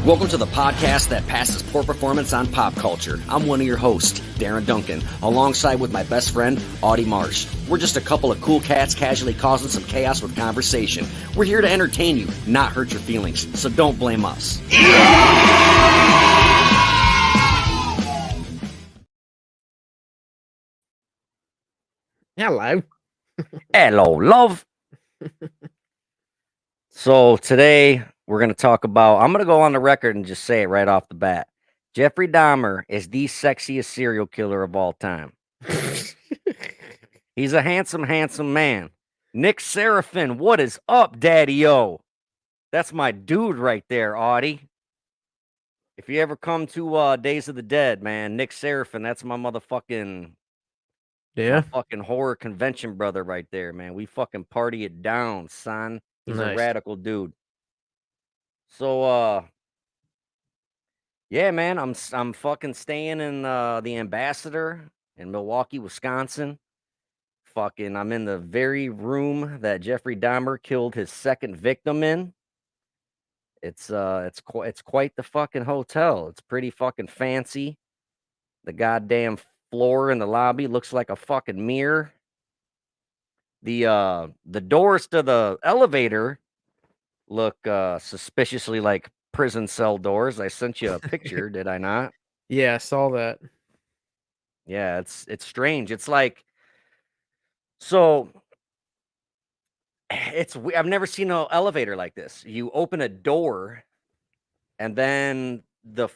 Welcome to the podcast that passes poor performance on pop culture. I'm one of your hosts, Darin Duncan, alongside with my best friend, Audie Marsh. We're just a couple of cool cats casually causing some chaos with conversation. We're here to entertain you, not hurt your feelings, so don't blame us. Hello. Hello, love. So today we're going to talk about, I'm going to go on the record and just say it right off the bat. Jeffrey Dahmer is the sexiest serial killer of all time. He's a handsome, handsome man. Nick Seraphin, what is up, Daddy-O? That's my dude right there, Audie. If you ever come to Days of the Dead, man, Nick Seraphin, that's my motherfucking my fucking horror convention brother right there, man. We fucking party it down, son. He's a Nice. radical dude. So yeah, man, I'm fucking staying in the Ambassador in Milwaukee, Wisconsin. Fucking, I'm in the very room that Jeffrey Dahmer killed his second victim in. It's quite the fucking hotel. It's pretty fucking fancy. The goddamn floor in the lobby looks like a fucking mirror. The doors to the elevator look suspiciously like prison cell doors. I sent you a picture, did I not? Yeah, I saw that. Yeah, it's strange. It's like, so I've never seen an elevator like this. You open a door and then the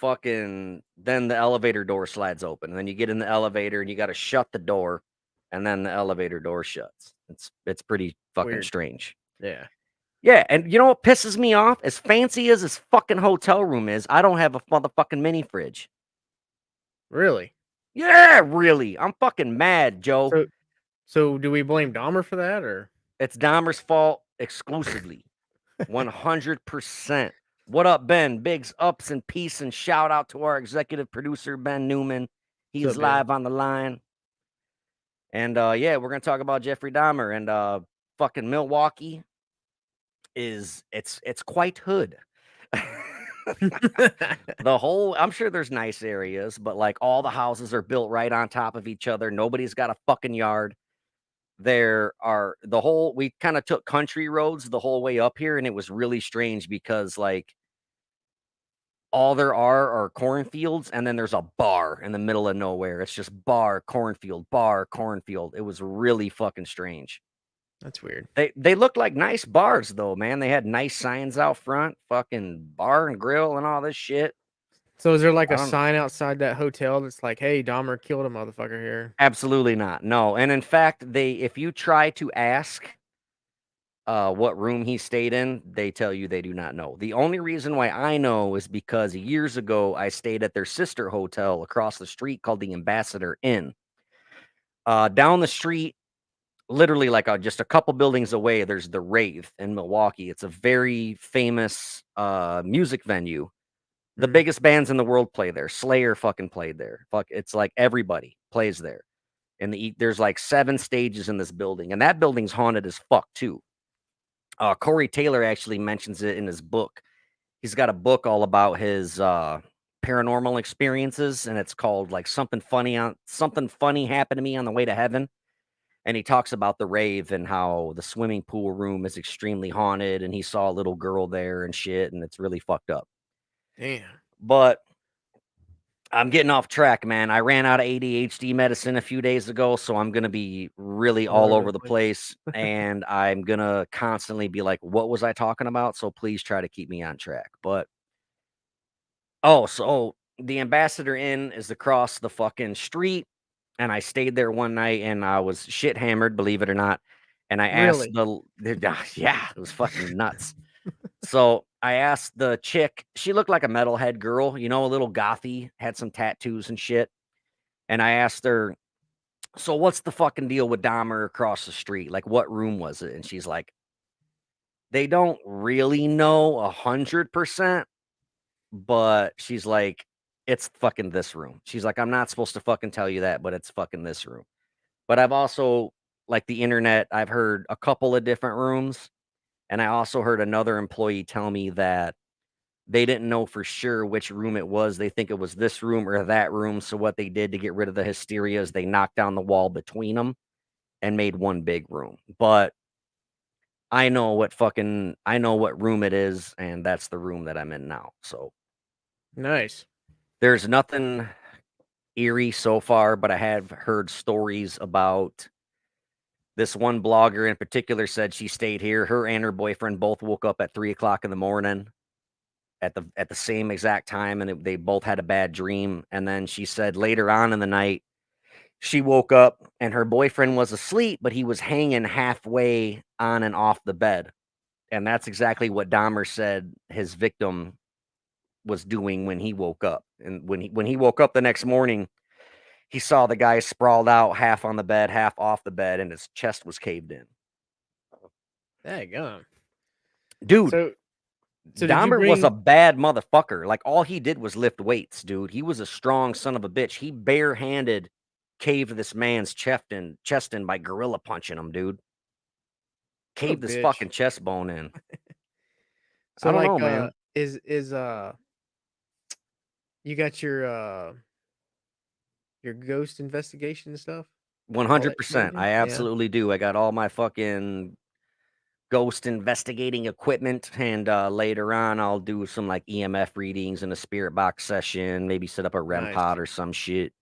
elevator door slides open, and then you get in the elevator and you got to shut the door, and then the elevator door shuts. It's pretty fucking Weird. strange. Yeah. Yeah, and you know what pisses me off? As fancy as this fucking hotel room is, I don't have a motherfucking mini fridge. Really? Yeah, really. I'm fucking mad, Joe. So do we blame Dahmer for that, or? It's Dahmer's fault exclusively. 100%. What up, Ben? Bigs ups and peace, and shout out to our executive producer, Ben Newman. He's What's up, live on the line. And yeah, we're gonna talk about Jeffrey Dahmer, and fucking Milwaukee it's quite hood. I'm sure there's nice areas, but like all the houses are built right on top of each other. Nobody's got a fucking yard. We kind of took country roads the whole way up here, and it was really strange because like all there are cornfields, and then there's a bar in the middle of nowhere. It's just bar, cornfield, bar, cornfield. It was really fucking strange. That's weird. They looked like nice bars though, man. They had nice signs out front, fucking bar and grill and all this shit. So is there like a sign outside that hotel that's like, "Hey, Dahmer killed a motherfucker here"? Absolutely not. No. And in fact, if you try to ask what room he stayed in, they tell you they do not know. The only reason why I know is because years ago I stayed at their sister hotel across the street called the Ambassador Inn. Down the street, literally like just a couple buildings away, there's the Rave in Milwaukee. It's a very famous music venue. The biggest bands in the world play there. Slayer fucking played there. Fuck, it's like everybody plays there. And there's like 7 stages in this building, and that building's haunted as fuck too. Corey Taylor actually mentions it in his book. He's got a book all about his paranormal experiences, and it's called like something funny happened to me on the way to heaven. And he talks about the Rave and how the swimming pool room is extremely haunted, and he saw a little girl there and shit, and it's really fucked up. Damn. But I'm getting off track, man. I ran out of ADHD medicine a few days ago, so I'm going to be really all over the place, and I'm going to constantly be like, what was I talking about? So please try to keep me on track. But so the Ambassador Inn is across the fucking street, and I stayed there one night, and I was shit hammered, believe it or not. And I asked yeah, it was fucking nuts. So I asked the chick, she looked like a metalhead girl, you know, a little gothy, had some tattoos and shit. And I asked her, so what's the fucking deal with Dahmer across the street? Like, what room was it? And she's like, they don't really know 100%, but she's like, it's fucking this room. She's like, I'm not supposed to fucking tell you that, but it's fucking this room. But I've also, like the internet, I've heard a couple of different rooms. And I also heard another employee tell me that They didn't know for sure which room it was. They think it was this room or that room. So what they did to get rid of the hysteria is they knocked down the wall between them and made one big room. But I know what room it is, and that's the room that I'm in now. So Nice. there's nothing eerie so far, but I have heard stories about this one blogger in particular said she stayed here. Her and her boyfriend both woke up at 3 o'clock in the morning at the same exact time, and they both had a bad dream. And then she said later on in the night, she woke up and her boyfriend was asleep, but he was hanging halfway on and off the bed. And that's exactly what Dahmer said his victim was doing when he woke up. And when he woke up the next morning, he saw the guy sprawled out, half on the bed, half off the bed, and his chest was caved in. Daggum. Dude, So did you Dahmer was a bring? bad motherfucker. Like, all he did was lift weights, dude. He was a strong son of a bitch. He barehanded caved this man's chest in by gorilla punching him, dude. What a Caved this bitch. fucking chest bone in. I So don't like know, man. is you got your ghost investigation stuff? All that shit 100%. working? I Yeah. absolutely do. I got all my fucking ghost investigating equipment, and later on I'll do some like EMF readings in a spirit box session, maybe set up a REM Nice. pod or some shit.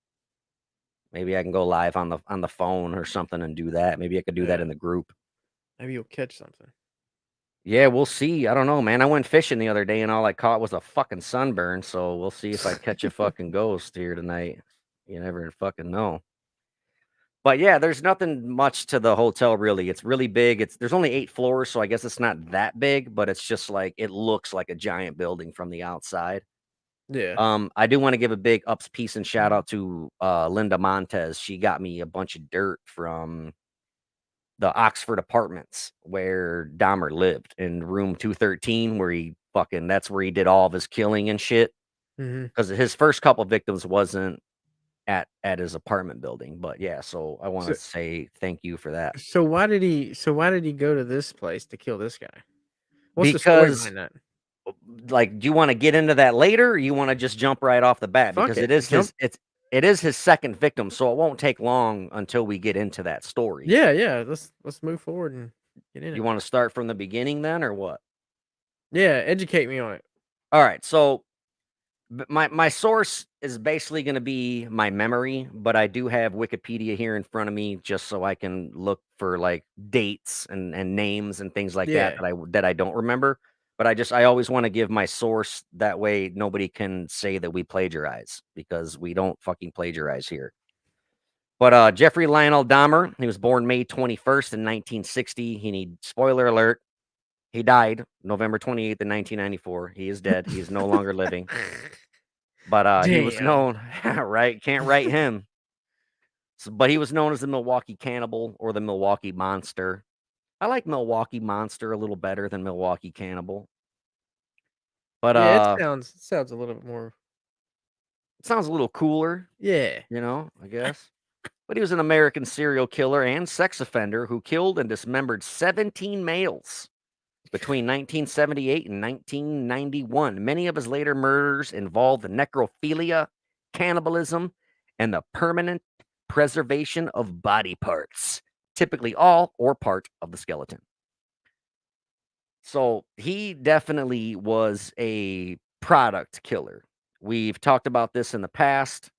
Maybe I can go live on the phone or something and do that. Maybe I could do that Yeah. in the group. Maybe you'll catch something. Yeah, we'll see. I don't know, man. I went fishing the other day and all I caught was a fucking sunburn, so we'll see if I catch a fucking ghost here tonight. You never fucking know. But yeah, there's nothing much to the hotel really. It's really big. There's only 8 floors, so I guess it's not that big, but it's just like it looks like a giant building from the outside. Yeah. I do want to give a big ups piece and shout out to Linda Montez. She got me a bunch of dirt from the Oxford Apartments where Dahmer lived in room 213, where that's where he did all of his killing and shit. Mm-hmm. Because his first couple victims wasn't at his apartment building. But yeah, so I want to So say thank you for that. so why did he go to this place to kill this guy? What's the story Because behind that? like, do you want to get into that later, or you want to just jump right off the bat? Fuck Because it. Jump. it is his second victim, so it won't take long until we get into that story. Yeah, yeah. Let's move forward and get in You it. want to start from the beginning then, or what? Yeah, educate me on it. All right, so my source is basically going to be my memory, but I do have Wikipedia here in front of me just so I can look for like dates and names and things like that Yeah. that I don't remember. But I always want to give my source, that way nobody can say that we plagiarize, because we don't fucking plagiarize here. But Jeffrey Lionel Dahmer, he was born May 21st in 1960. He need spoiler alert. He died November 28th in 1994. He is dead. He is no longer living. But he was Damn. known, right? Can't write him. So, but he was known as the Milwaukee Cannibal or the Milwaukee Monster. I like Milwaukee Monster a little better than Milwaukee Cannibal. But Yeah, it sounds a little bit more. it sounds a little cooler, Yeah. I guess. But he was an American serial killer and sex offender who killed and dismembered 17 males between 1978 and 1991. Many of his later murders involved necrophilia, cannibalism, and the permanent preservation of body parts, typically all or part of the skeleton. So he definitely was a product killer. We've talked about this in the past.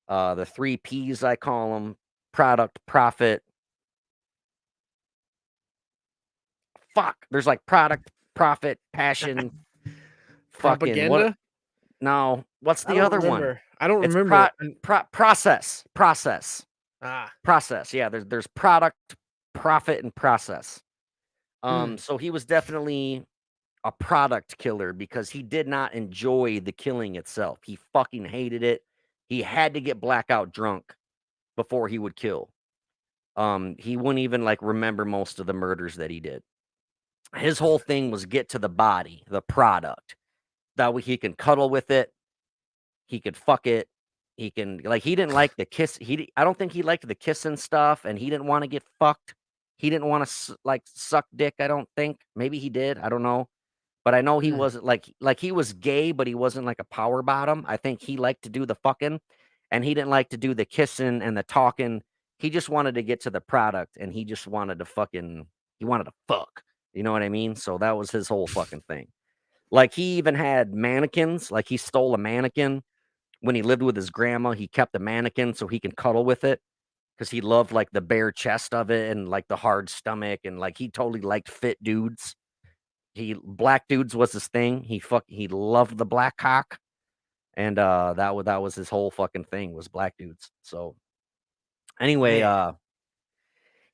The 3 Ps, I call them: product, profit. Fuck. There's like product, profit, passion, fucking what? Propaganda? No, what's I the don't other one? remember. I don't It's remember. process. Ah. Process. Yeah, there's product, profit, and process. Hmm. So he was definitely a product killer because he did not enjoy the killing itself. He fucking hated it. He had to get blackout drunk before he would kill. He wouldn't even like remember most of the murders that he did. His whole thing was get to the body, the product. That way he can cuddle with it. He could fuck it. He can, like, he didn't like the kiss. I don't think he liked the kissing stuff, and he didn't want to get fucked. He didn't want to like suck dick. I don't think. Maybe he did. I don't know. but I know he Mm. wasn't like he was gay, but he wasn't like a power bottom. I think he liked to do the fucking, and he didn't like to do the kissing and the talking. He just wanted to get to the product, and he just wanted to fucking he wanted to fuck. You know what I mean? So that was his whole fucking thing. Like he even had mannequins. Like he stole a mannequin when he lived with his grandma. He kept a mannequin so he can cuddle with it because he loved like the bare chest of it and like the hard stomach and like he totally liked fit dudes. He black dudes was his thing. He loved the black cock, and that was his whole fucking thing was black dudes. So anyway, Man,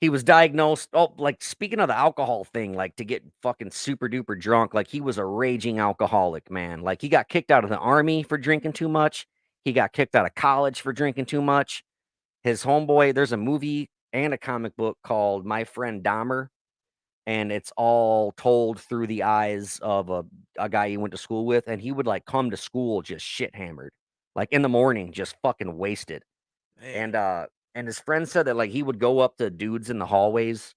he was diagnosed. Oh, like speaking of the alcohol thing, like to get fucking super duper drunk, like he was a raging alcoholic, man. Like he got kicked out of the army for drinking too much. He got kicked out of college for drinking too much. His homeboy, there's a movie and a comic book called My Friend Dahmer, and it's all told through the eyes of a guy he went to school with, and he would like come to school just shit hammered, like in the morning, just fucking wasted. man, And his friend said that like he would go up to dudes in the hallways.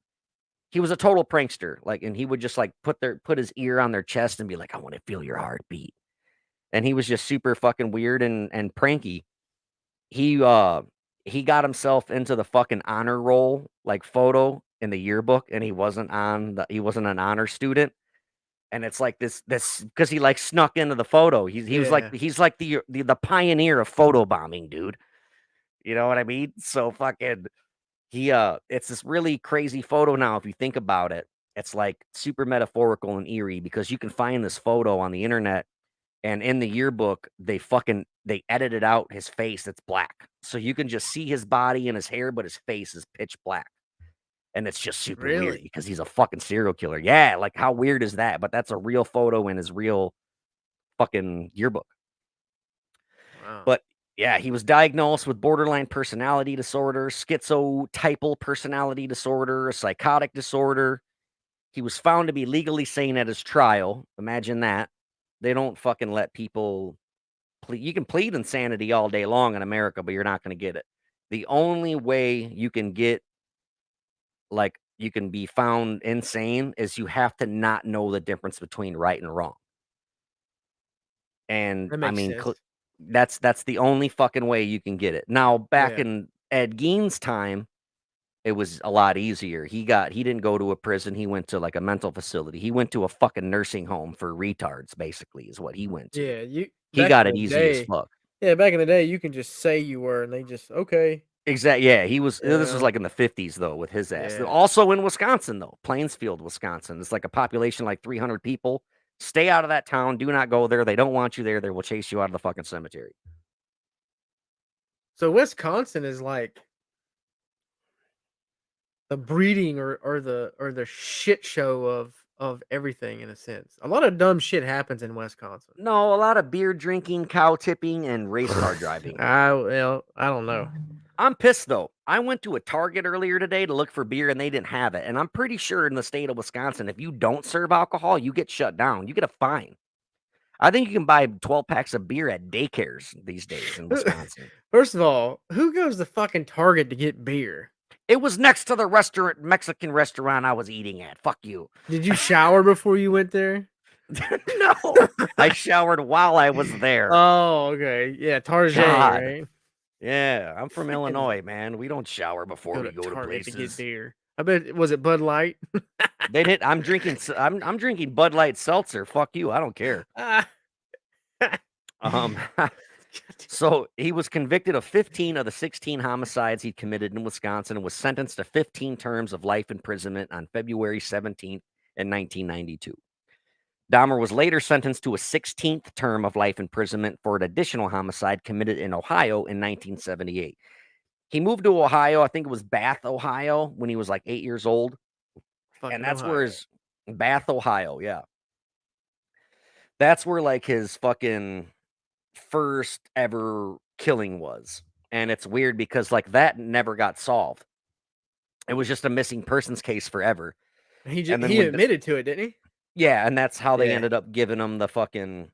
He was a total prankster, like, and he would just like put his ear on their chest and be like, "I want to feel your heartbeat." And he was just super fucking weird and pranky. He uh he got himself into the fucking honor roll like photo in the yearbook, and he wasn't an honor student. And it's like this because he like snuck into the photo. yeah, He's like the pioneer of photo bombing, dude. You know what I mean? So fucking it's this really crazy photo now if you think about it. It's like super metaphorical and eerie because you can find this photo on the internet, and in the yearbook they edited out his face. It's black. So you can just see his body and his hair, but his face is pitch black. And it's just super weird really? because he's a fucking serial killer. Yeah, like how weird is that? But that's a real photo in his real fucking yearbook. Wow, But yeah, he was diagnosed with borderline personality disorder, schizotypal personality disorder, a psychotic disorder. He was found to be legally sane at his trial. Imagine that. They don't fucking let people plead. You can plead insanity all day long in America, but you're not going to get it. The only way you can get like you can be found insane is you have to not know the difference between right and wrong. And that I makes mean, sense. that's the only fucking way you can get it. Now, back Yeah, in Ed Gein's time, it was a lot easier. He didn't go to a prison. He went to like a mental facility. He went to a fucking nursing home for retards, basically, is what he went to. yeah. You He back got in it the easy as day, fuck. yeah, back in the day, you can just say you were, and they just okay, Exactly. Yeah, he was. you This was know, like in the 50s though, with his ass. yeah. Also in Wisconsin though, Plainsfield, Wisconsin. It's like a population like 300 people. Stay out of that town. Do not go there. They don't want you there. They will chase you out of the fucking cemetery. So Wisconsin is like the breeding or the shit show of everything in a sense. A lot of dumb shit happens in Wisconsin. No, a lot of beer drinking, cow tipping, and race car driving. I don't know. I'm pissed though. I went to a Target earlier today to look for beer and they didn't have it. And I'm pretty sure in the state of Wisconsin, if you don't serve alcohol, you get shut down. You get a fine. I think you can buy 12 packs of beer at daycares these days in Wisconsin. First of all, who goes to fucking Target to get beer? It was next to the restaurant, Mexican restaurant I was eating at. Fuck you. Did you shower before you went there? No, I showered while I was there. Oh, okay. Yeah, Target, God. right? Yeah, I'm from Freaking Illinois, man. We don't shower before go we to go to Target to get places. beer. I bet was it Bud Light? They didn't. I'm drinking Bud Light seltzer. Fuck you. I don't care. Ah. Um, so he was convicted of 15 of the 16 homicides he'd committed in Wisconsin and was sentenced to 15 terms of life imprisonment on February 17th in 1992. Dahmer was later sentenced to a 16th term of life imprisonment for an additional homicide committed in Ohio in 1978. He moved to Ohio, I think it was Bath, Ohio, when he was like 8 years old. And Fucking that's where Ohio. his Bath, Ohio, yeah. That's where like his fucking first ever killing was. And it's weird because like that never got solved. It was just a missing persons case forever. And then He when admitted to it, didn't he? yeah, and that's how they Yeah. ended up giving him the fucking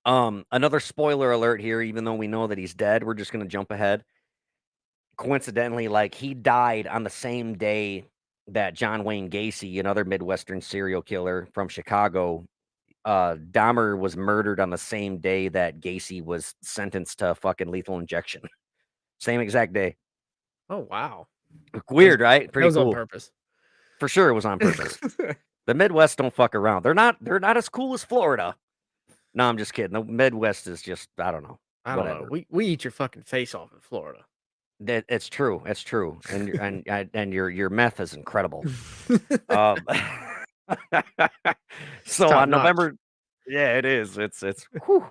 another spoiler alert here, even though we know that he's dead, we're just gonna jump ahead. Coincidentally, like he died on the same day that John Wayne Gacy, another Midwestern serial killer from Chicago, Dahmer was murdered on the same day that Gacy was sentenced to fucking lethal injection. Same exact day. Oh wow, that was Weird, right? that Pretty was on cool. purpose. For sure it was on purpose. The Midwest don't fuck around. They're not as cool as Florida. No, I'm just kidding. The Midwest is just, I don't know, I don't know. whatever. We eat your fucking face off in Florida. That it's true. It's true. And your meth is incredible. Um, It's so top on notch. November, yeah, it is. It's whew.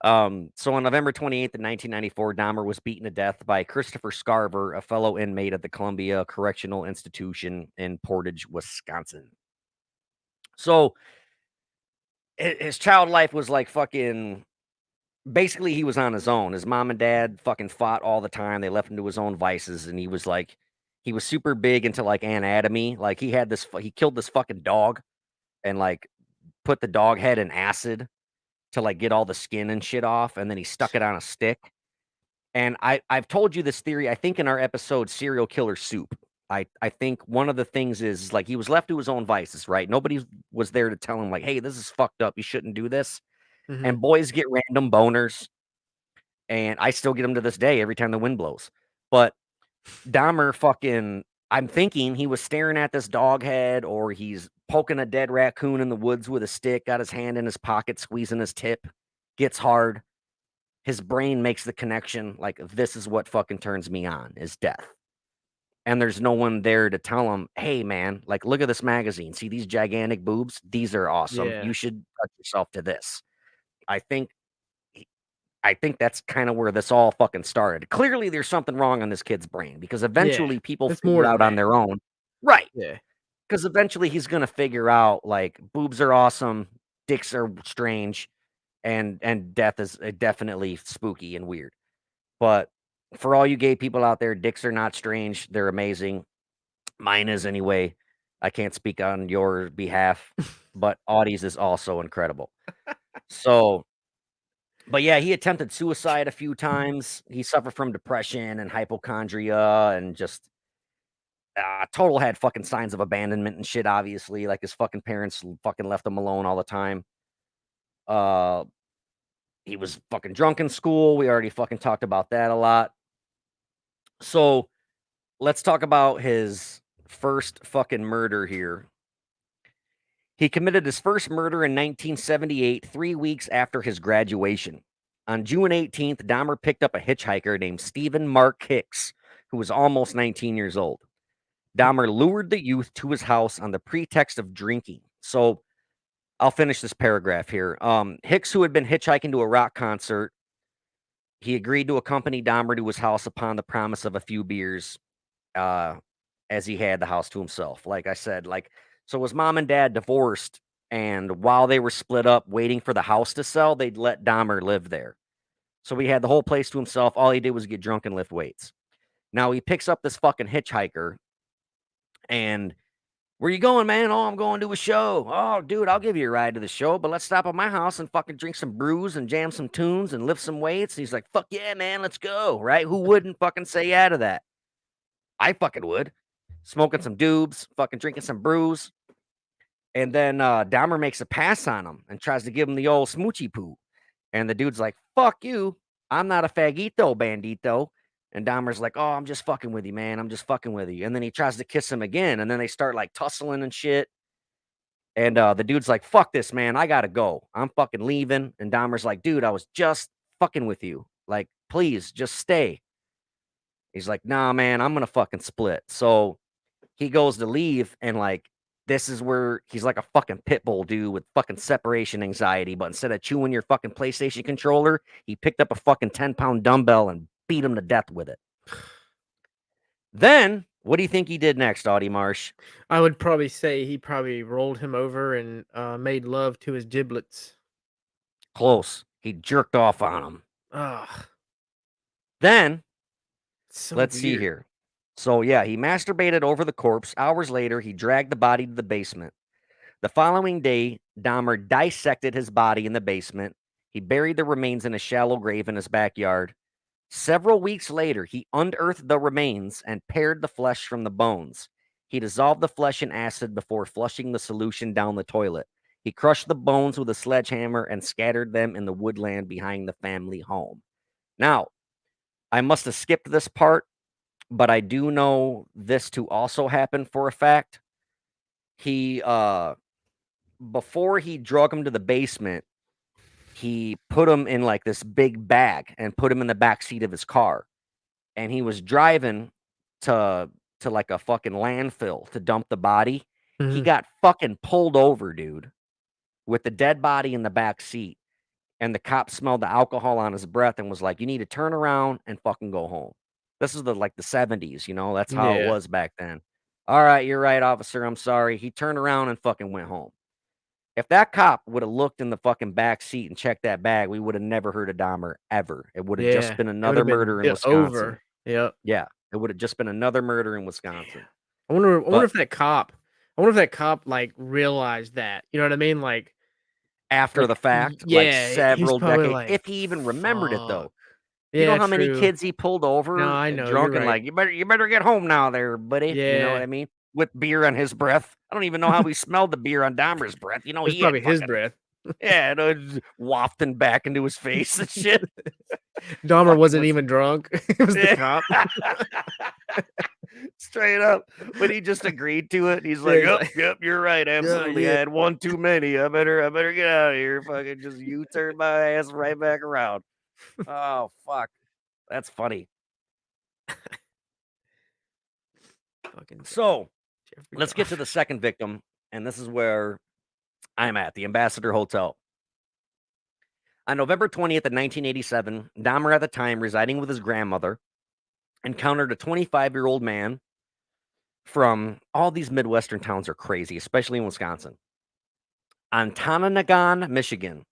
So on November 28th, in 1994, Dahmer was beaten to death by Christopher Scarver, a fellow inmate at the Columbia Correctional Institution in Portage, Wisconsin. So his child life was like fucking basically he was on his own. His mom and dad fucking fought all the time. They left him to his own vices, and he was super big into like anatomy. Like he killed this fucking dog and like put the dog head in acid to like get all the skin and shit off, and then he stuck it on a stick. And I've told you this theory, I think in our episode Serial Killer Soup. I think one of the things is like he was left to his own vices, right? Nobody was there to tell him like, "Hey, this is fucked up. You shouldn't do this." Hmm. And boys get random boners, and I still get them to this day every time the wind blows. But Dahmer fucking I'm thinking he was staring at this dog head, or he's poking a dead raccoon in the woods with a stick, got his hand in his pocket, squeezing his tip, gets hard. His brain makes the connection like this is what fucking turns me on is death. And there's no one there to tell him, hey man, like look at this magazine. See these gigantic boobs? These are awesome. Yeah, You should touch yourself to this. I think I think that's kind of where this all fucking started. Clearly, there's something wrong on this kid's brain because yeah. eventually people It's more figure than out on that. their own. Right. Yeah, Because eventually he's gonna figure out like boobs are awesome, dicks are strange, and death is definitely spooky and weird. But for all you gay people out there, dicks are not strange. They're amazing. Mine is anyway. I can't speak on your behalf, but Audie's is also incredible. So but yeah, he attempted suicide a few times. He suffered from depression and hypochondria and just total had fucking signs of abandonment and shit, obviously. Like his fucking parents fucking left him alone all the time. Uh he was fucking drunk in school. We already fucking talked about that a lot. So let's talk about his first fucking murder here. He committed his first murder in 1978, 3 weeks after his graduation. On June 18th, Dahmer picked up a hitchhiker named Stephen Mark Hicks, who was almost 19 years old. Dahmer lured the youth to his house on the pretext of drinking. So I'll finish this paragraph here. Hicks, who had been hitchhiking to a rock concert, he agreed to accompany Dahmer to his house upon the promise of a few beers, uh, as he had the house to himself. Like I said, like so his mom and dad divorced, and while they were split up, waiting for the house to sell, they'd let Dahmer live there. So he had the whole place to himself. All he did was get drunk and lift weights. Now he picks up this fucking hitchhiker, and where you going, man? Oh, I'm going to a show. Oh, dude, I'll give you a ride to the show, but let's stop at my house and fucking drink some brews and jam some tunes and lift some weights. And he's like, fuck yeah, man, let's go. Right? Who wouldn't fucking say yeah to that? I fucking would. Smoking some doobs, fucking drinking some brews. And then Dahmer makes a pass on him and tries to give him the old smoochy poo. And the dude's like, fuck you. I'm not a fagito bandito. And Dahmer's like, oh, I'm just fucking with you, man. I'm just fucking with you. And then he tries to kiss him again. And then they start like tussling and shit. And the dude's like, fuck this, man. I gotta go. I'm fucking leaving. And Dahmer's like, dude, I was just fucking with you. Like, please, just stay. He's like, nah, man, I'm gonna fucking split. So he goes to leave, and like, this is where he's like a fucking pit bull dude with fucking separation anxiety. But instead of chewing your fucking PlayStation controller, he picked up a fucking 10-pound dumbbell and beat him to death with it. Then, what do you think he did next, Audie Marsh? I would probably say he probably rolled him over and made love to his giblets. Close. He jerked off on him. Ugh, Then, so let's see weird. here. So, yeah, he masturbated over the corpse. Hours later, he dragged the body to the basement. The following day, Dahmer dissected his body in the basement. He buried the remains in a shallow grave in his backyard. Several weeks later, he unearthed the remains and pared the flesh from the bones. He dissolved the flesh in acid before flushing the solution down the toilet. He crushed the bones with a sledgehammer and scattered them in the woodland behind the family home. Now, I must have skipped this part, but I do know this to also happen for a fact. He before he drug him to the basement, he put him in like this big bag and put him in the back seat of his car. And he was driving to like a fucking landfill to dump the body. He Mhm. got fucking pulled over, dude, with the dead body in the back seat. And the cop smelled the alcohol on his breath and was like, "You need to turn around and fucking go home." This is the 70s, that's how it Yeah. was back then. All right, you're right, officer. I'm sorry. He turned around and fucking went home. If that cop would have looked in the fucking back seat and checked that bag, we would have never heard of Dahmer ever. It would have just Yeah. been It would another have been murder in Wisconsin. over. Yep. Yeah, it would have just been another murder in Damn. Wisconsin. I wonder But if that cop I wonder if that cop like realized that. You know what I mean? after the fact, like Yeah, he's several probably decades, like, if he even remembered it fuck. though. You know Yeah, how many true. kids he pulled No, over I know, you're drunk and right. like, you better get home now there, buddy. You know what Yeah. I mean? With beer on his breath. I don't even know how he smelled the beer on Dahmer's breath. It's He had probably his fucking, breath. yeah, just wafting back into his face and shit. Dahmer Fucking wasn't was even drunk. It was the yeah. cop. Straight up. When he just agreed to it, he's Yeah, like, he's "Yep, like, yep, you're right. "Yeah, Absolutely. I yeah." had one too many. I better get out of here. Fucking just U-turn my ass right back around." Oh, fuck. That's funny. Fucking So Jeffrey let's get to Dahmer. the second victim. And this is where I'm at, the Ambassador Hotel. On November 20th of 1987, Dahmer, at the time residing with his grandmother, encountered a 25-year-old man from all these Midwestern towns are crazy, especially in Wisconsin. On Tonanagon, Michigan.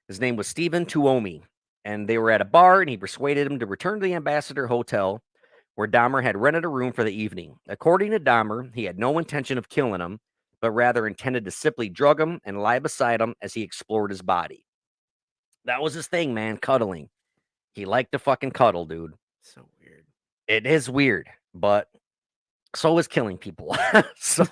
His name was Stephen Tuomi, and they were at a bar, and he persuaded him to return to the Ambassador Hotel, where Dahmer had rented a room for the evening. According to Dahmer, he had no intention of killing him, but rather intended to simply drug him and lie beside him as he explored his body. That was his thing, man, cuddling. He liked to fucking cuddle, dude. So weird. It is weird, but so is killing people. So,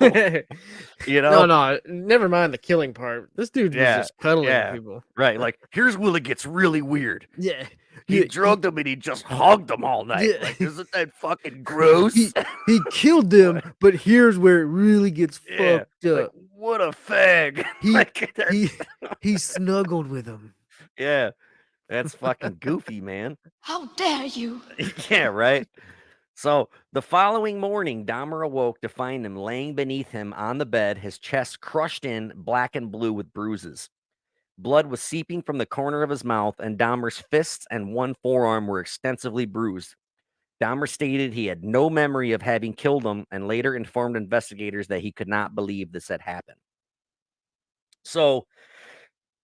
you No, know, no, never mind the killing part. This dude was yeah, just cuddling yeah, people. right. Like, here's when it gets really weird. Yeah. He Yeah, drugged them and he just hugged them all night. yeah. Like, isn't that fucking gross? He killed them, but here's where it really gets Yeah, fucked like up. what a fag. He Like, they're, he he snuggled with him. yeah, that's fucking goofy, man. How dare you? Yeah, right. So the following morning, Dahmer awoke to find him laying beneath him on the bed, his chest crushed in, black and blue with bruises. Blood was seeping from the corner of his mouth, and Dahmer's fists and one forearm were extensively bruised. Dahmer stated he had no memory of having killed him and later informed investigators that he could not believe this had happened. So,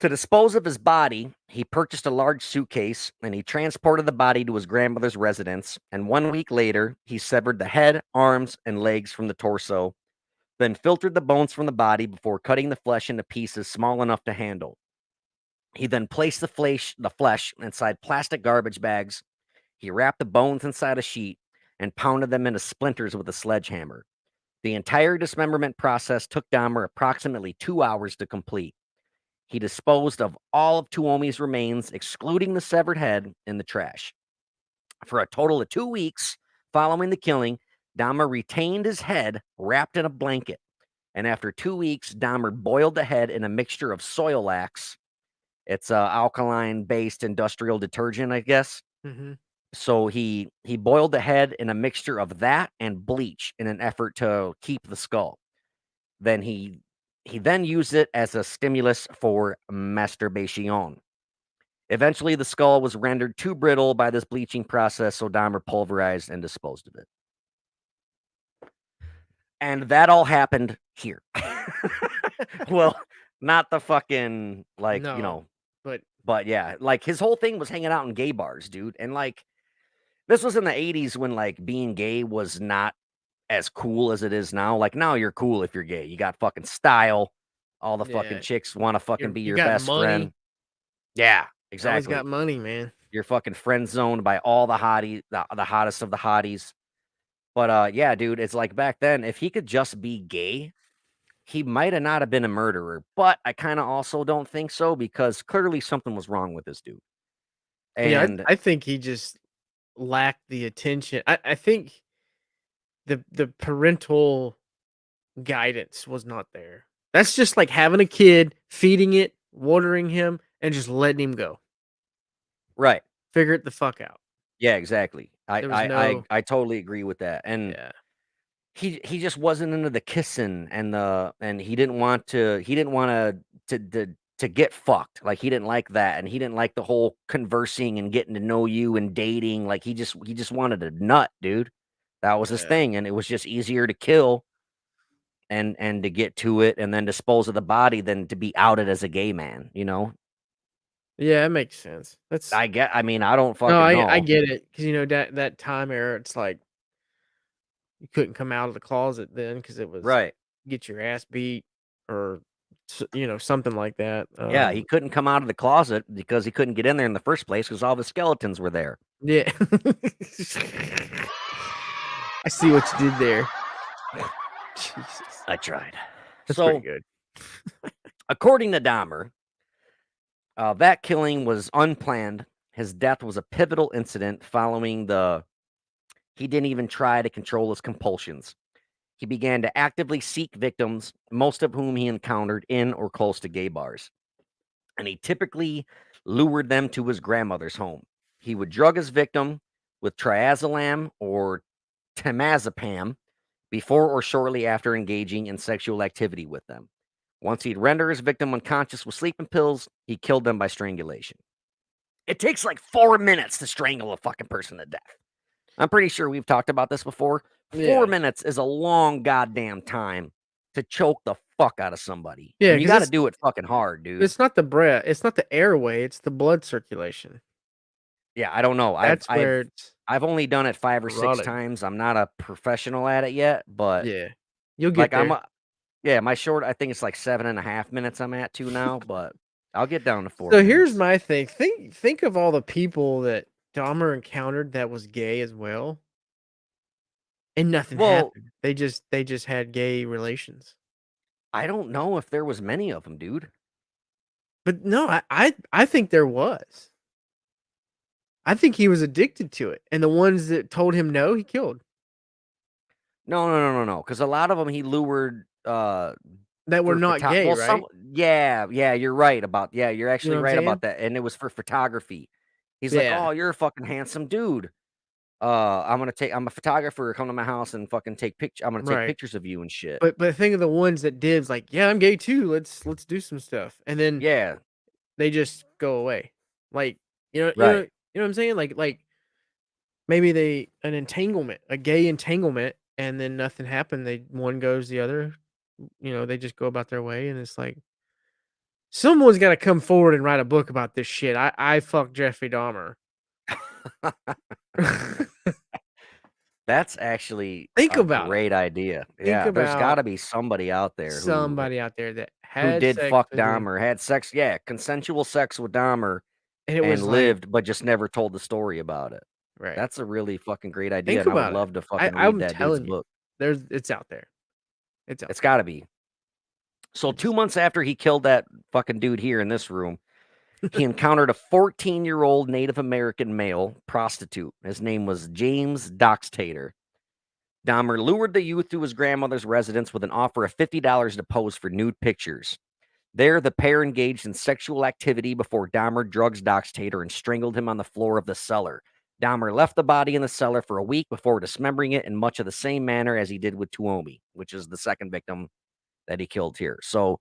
to dispose of his body, he purchased a large suitcase and he transported the body to his grandmother's residence. And 1 week later, he severed the head, arms, and legs from the torso, then filtered the bones from the body before cutting the flesh into pieces small enough to handle. He then placed the flesh inside plastic garbage bags. He wrapped the bones inside a sheet and pounded them into splinters with a sledgehammer. The entire dismemberment process took Dahmer approximately 2 hours to complete. He disposed of all of Tuomi's remains, excluding the severed head, in the trash. For a total of 2 weeks following the killing, Dahmer retained his head wrapped in a blanket. And after 2 weeks, Dahmer boiled the head in a mixture of Soilax. It's a alkaline-based industrial detergent, I guess. Mm-hmm. So he boiled the head in a mixture of that and bleach in an effort to keep the skull. Then he then used it as a stimulus for masturbation. Eventually, the skull was rendered too brittle by this bleaching process, so Dahmer pulverized and disposed of it. And that all happened here. Well, not the fucking, No, but but yeah, like his whole thing was hanging out in gay bars, dude. And like, this was in the 80s when like being gay was not as cool as it is now. Like now you're cool if you're gay. You got fucking style. All the fucking yeah, chicks want to fucking be you your got best friend. money. Yeah, Always got exactly. money, man. You're fucking friend zoned by all the hotties, the hottest of the hotties. But yeah, dude, it's like back then, if he could just be gay, he might have not have been a murderer. But I kind of also don't think so because clearly something was wrong with this dude. Yeah, And I think he just lacked the attention. I think the parental guidance was not there. That's just like having a kid, feeding it, watering him, and just letting him go. right. Figure it the fuck out. Yeah, exactly. I There was I I no I totally agree with that. And yeah. he just wasn't into the kissing and he didn't want to get fucked. Like he didn't like that and he didn't like the whole conversing and getting to know you and dating. Like he just wanted a nut, dude. That was his Yeah. thing and it was just easier to kill and to get to it and then dispose of the body than to be outed as a gay man, you know? Yeah, it makes sense. That's I mean, I don't no, fucking I know. get it because that time era, it's like you couldn't come out of the closet then because it was Right. get your ass beat or something like that. Yeah, he couldn't come out of the closet because he couldn't get in there in the first place because all the skeletons were there. Yeah. I see what you did there. Jesus, I tried. that's pretty So, good. according to Dahmer, that killing was unplanned. His death was a pivotal incident following he didn't even try to control his compulsions. He began to actively seek victims, most of whom he encountered in or close to gay bars. And he typically lured them to his grandmother's home. He would drug his victim with triazolam or temazepam before or shortly after engaging in sexual activity with them. Once he'd render his victim unconscious with sleeping pills, he killed them by strangulation. It takes like 4 minutes to strangle a fucking person to death. I'm pretty sure we've talked about this before. Four Yeah, minutes is a long goddamn time to choke the fuck out of somebody. yeah, And you because got to do it fucking hard, dude. it's not the breath, it's not the airway, it's the blood circulation. Yeah, I don't know. I've That's I've where it's I've only done it 5 or 6 rotting. times. I'm not a professional at it yet, but Yeah, you'll get like there. yeah, my short I think it's like 7.5 minutes I'm at to now, but I'll get down to 4 So here's minutes. my thing. Think of all the people that Dahmer encountered that was gay as well, and nothing Well, happened. They just had gay relations. I don't know if there was many of them, dude. But no, I think there was. I think he was addicted to it, and the ones that told him no, he killed. No, no, no, no, no, because a lot of them he lured, That were for not photo gay, well, some right? yeah, you're You know actually what I'm right saying? about that, and it was for photography. He's like, Yeah, "Oh, you're a fucking handsome dude. I'm a photographer, come to my house and fucking I'm gonna take right. pictures of you and shit." But think of the ones that did like, yeah, I'm gay too. Let's do some stuff, and then Yeah, they just go away. Like right. you know what I'm saying? Like maybe they an entanglement, a gay entanglement, and then nothing happened. They one goes the other. They just go about their way, and it's like someone's got to come forward and write a book about this shit. I fucked Jeffrey Dahmer. That's actually Think a about it. great idea. Think Yeah, there's about gotta be somebody out there somebody out there that who had did sex fuck with him, Dahmer, had sex yeah, consensual sex with Dahmer, and it and was like, lived, but just never told the story about it. right. That's a really fucking great idea, Think and I would about it. love to fucking read I'm that dude's telling you, book. it's out there. It's out It's there. gotta be. So I 2 just months after he killed that fucking dude here in this room, he encountered a 14-year-old Native American male prostitute. His name was James Doxtator. Dahmer lured the youth to his grandmother's residence with an offer of $50 to pose for nude pictures. There, the pair engaged in sexual activity before Dahmer drugged Doxtator and strangled him on the floor of the cellar. Dahmer left the body in the cellar for a week before dismembering it in much of the same manner as he did with Tuomi, which is the second victim that he killed here. So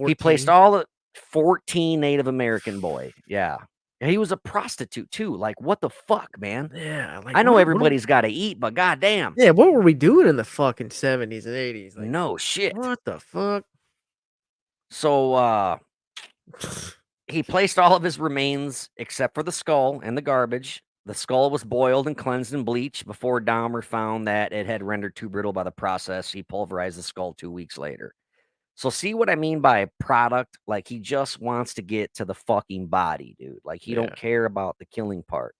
he placed 14. all the 14 Native American boy. Yeah. And he was a prostitute too. Like, what the fuck, man? Yeah, like I know everybody's got to eat, but goddamn, yeah, what were we doing in the fucking 70s and 80s? Like, no shit. what the fuck? So, he placed all of his remains except for the skull and the garbage. The skull was boiled and cleansed in bleach before Dahmer found that it had rendered too brittle by the process. He pulverized the skull 2 weeks later. So, see what I mean by product? Like, he just wants to get to the fucking body, dude. Like, he don't Yeah. care about the killing part.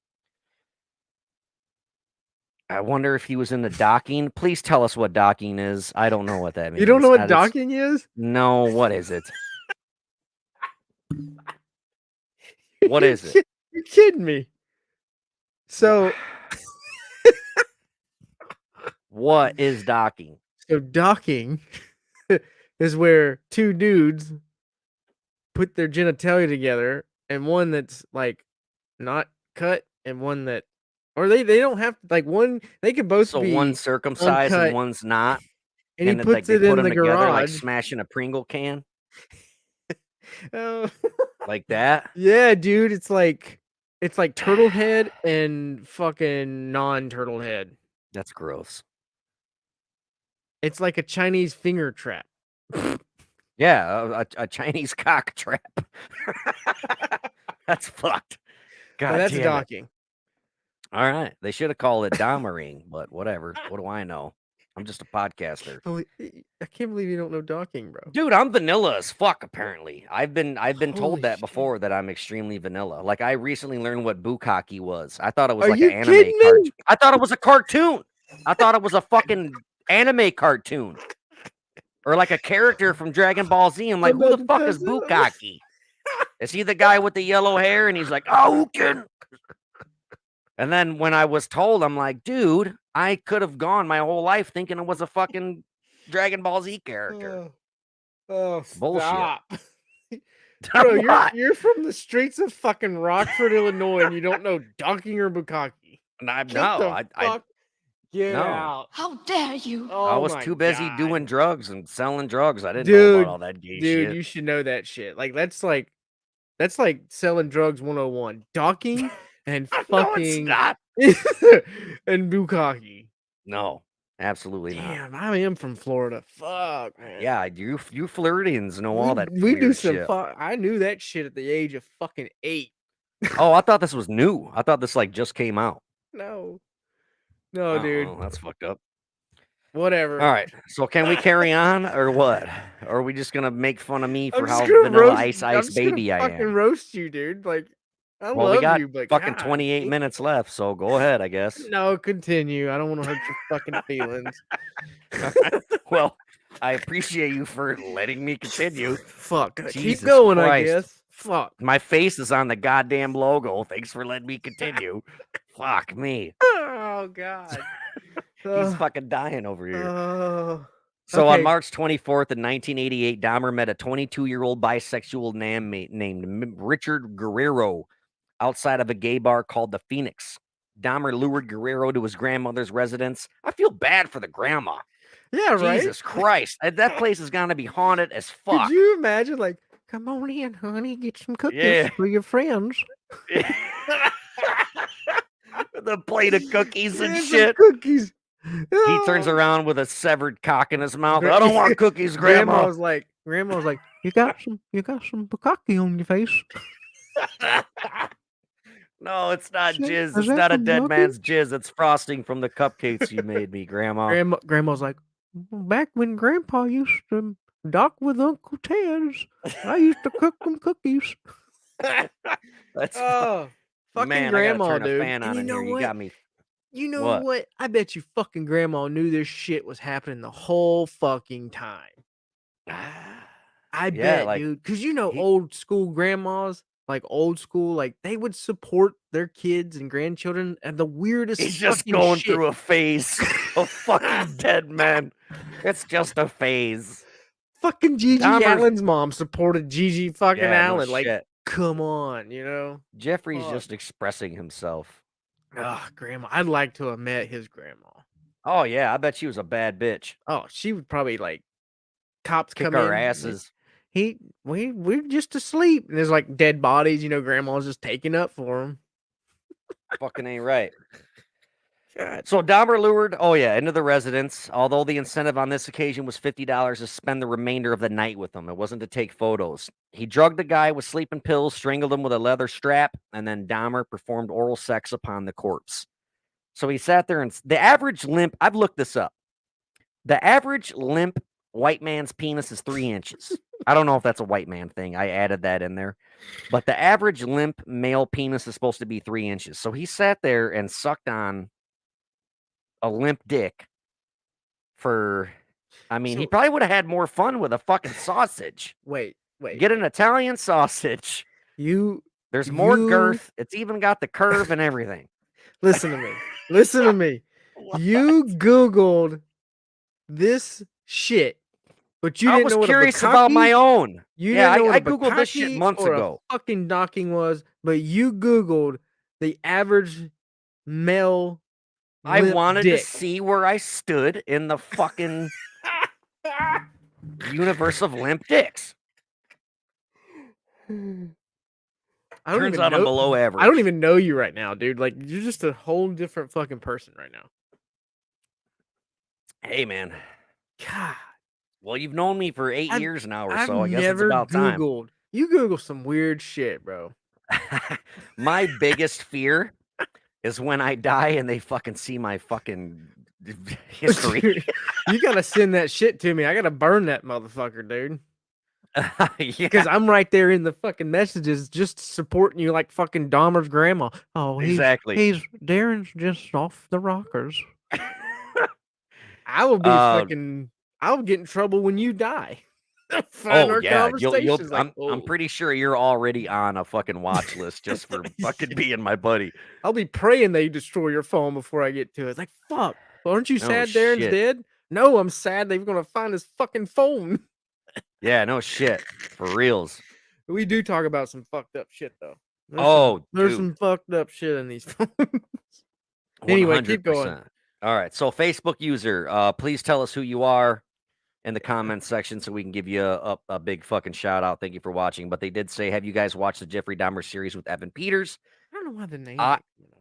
I wonder if he was into docking. Please tell us what docking is. I don't know what that You don't means. know what docking is? No, what is it? What is it? You're kidding me. So, What is docking? so docking is where two dudes put their genitalia together, and one that's like not cut, and one that, or they don't have like one. They could both So one's be circumcised and uncut, one's not, and he and like puts they it put in them the together like garage. smashing a Pringle can, Oh, like that. yeah, dude. It's like turtle head and fucking non-turtle head. That's gross. It's like a Chinese finger trap. Yeah, a Chinese cock trap. That's fucked. So God that's damn it. docking. All right. They should have called it Dahmering, but whatever. What do I know? I'm just a podcaster. I can't believe you don't know docking, bro. Dude, I'm vanilla as fuck, apparently. I've been told Holy that shit. before that I'm extremely vanilla. Like I recently learned what bukkake was. I thought it was Are like an you anime kidding cartoon. me? I thought it was a cartoon. I thought it was a fucking anime cartoon. Or like a character from Dragon Ball Z. I'm like, I'm who the about to fuck pass is out. bukkake? Is he the guy with the yellow hair? And he's like, oh, can. And then when I was told, I'm like, dude, I could have gone my whole life thinking it was a fucking Dragon Ball Z character. Oh, Bullshit. stop. Bro, What? you're from the streets of fucking Rockford, Illinois, and you don't know docking or bukkake. No, Get the fuck. Get no. out. How dare you? I Oh was my too busy God. doing drugs and selling drugs. I didn't know about all that gay Dude, shit. you should know that shit. That's like selling drugs 101. Docking and No, it's fucking not. and bukkake. No, absolutely not. Damn, I am from Florida. Fuck, man. Yeah, you Floridians know all that We do weird some shit. I knew that shit at the age of fucking 8. Oh, I thought this was new. I thought this like just came out. No. No, dude. Oh, that's fucked up. Whatever. All right. So can we carry on or what? Or are we just gonna make fun of me for I'm just how gonna vanilla roast ice I'm ice just gonna baby I fucking am? roast you, dude. Like, I Well, we love got you, but fucking God, 28 minutes left, so go ahead, I guess. no, continue. I don't want to hurt your fucking feelings. Well, I appreciate you for letting me continue. Fuck. Keep Jesus going, I Christ. guess. Fuck. My face is on the goddamn logo. Thanks for letting me continue. Fuck me. Oh God. He's fucking dying over here. Oh. So on Okay. March 24th in 1988, Dahmer met a 22-year-old bisexual named Richard Guerrero outside of a gay bar called the Phoenix. Dahmer lured Guerrero to his grandmother's residence. I feel bad for the grandma. Yeah, right. Jesus Christ. That place is going to be haunted as fuck. Could you imagine, like, come on in, honey, get some cookies Yeah. for your friends. The plate of cookies and Yeah, some shit. cookies. He turns Oh. around with a severed cock in his mouth. I don't want cookies, Grandma. Grandma's like, you got some bukkake on your face. No, it's not Shit, jizz. is It's that not a some dead bukkake? man's jizz. It's frosting from the cupcakes you made me, Grandma. Grandma's like, back when Grandpa used to dock with Uncle Ted's, I used to cook them cookies. That's Oh, fucking man, grandma, I gotta turn dude. a fan And on you in know here. You what? got me. You know What? what? I bet you fucking grandma knew this shit was happening the whole fucking time. I bet, like, dude. Because he- old school grandmas, like old school, like they would support their kids and grandchildren and the weirdest He's just fucking going shit. through a phase of fucking dead men. It's just a phase. Fucking Gigi Dahmer's- Allen's mom supported Gigi fucking Yeah, no Allen. Like, shit. come on, you know? Jeffrey's Fuck. just expressing himself. Ugh, grandma. I'd like to have met his grandma. Oh yeah, I bet she was a bad bitch. Oh, she would probably like cops Kick come our in. asses. We're just asleep. And there's like dead bodies, grandma's just taking up for him. Fucking ain't right. God. So Dahmer lured, into the residence. Although the incentive on this occasion was $50 to spend the remainder of the night with him. It wasn't to take photos. He drugged the guy with sleeping pills, strangled him with a leather strap, and then Dahmer performed oral sex upon the corpse. So he sat there, and the average limp, I've looked this up. The average limp white man's penis is 3 inches. I don't know if that's a white man thing. I added that in there. But the average limp male penis is supposed to be 3 inches. So he sat there and sucked on a limp dick for. I mean, he So probably would have had more fun with a fucking sausage. wait, Get an wait. Italian sausage. You There's more you girth. It's even got the curve and everything. listen to me. Listen to me. What? You Googled this shit, but you I didn't was know what a curious about my bukkake. own. You Yeah, didn't know what I a Googled this shit bukkake months or a ago. fucking docking was, but you Googled the average male I limp wanted to dick. see where I stood in the fucking universe of limp dicks. I don't Turns even out I'm know. below I don't average. even know you right now, dude. Like you're just a whole different fucking person right now. Hey, man. God, Well, you've known me for 8 I've years now or I've so. I guess it's never about time. Googled. You Google some weird shit, bro. My biggest fear is when I die and they fucking see my fucking history. Dude, you gotta send that shit to me. I gotta burn that motherfucker, dude. Because Yeah, I'm right there in the fucking messages, just supporting you like fucking Dahmer's grandma. Oh, exactly. he's Darin's just off the rockers. I will be Uh, fucking. I'll get in trouble when you die. Find oh our yeah, you'll. conversations like, I'm oh, pretty sure you're already on a fucking watch list just for fucking being my buddy. I'll be praying they destroy your phone before I get to it. It's like, fuck. Aren't you Oh sad Darren's shit. dead? No, I'm sad they're gonna find his fucking phone. Yeah, no shit. For reals. We do talk about some fucked up shit though. Oh, There's dude. some fucked up shit in these phones. Anyway, keep going. 100%. All right. So, Facebook user, please tell us who you are in the comments section so we can give you a big fucking shout out. Thank you for watching. But they did say, have you guys watched the Jeffrey Dahmer series with Evan Peters? I don't know why the name I keeps coming up.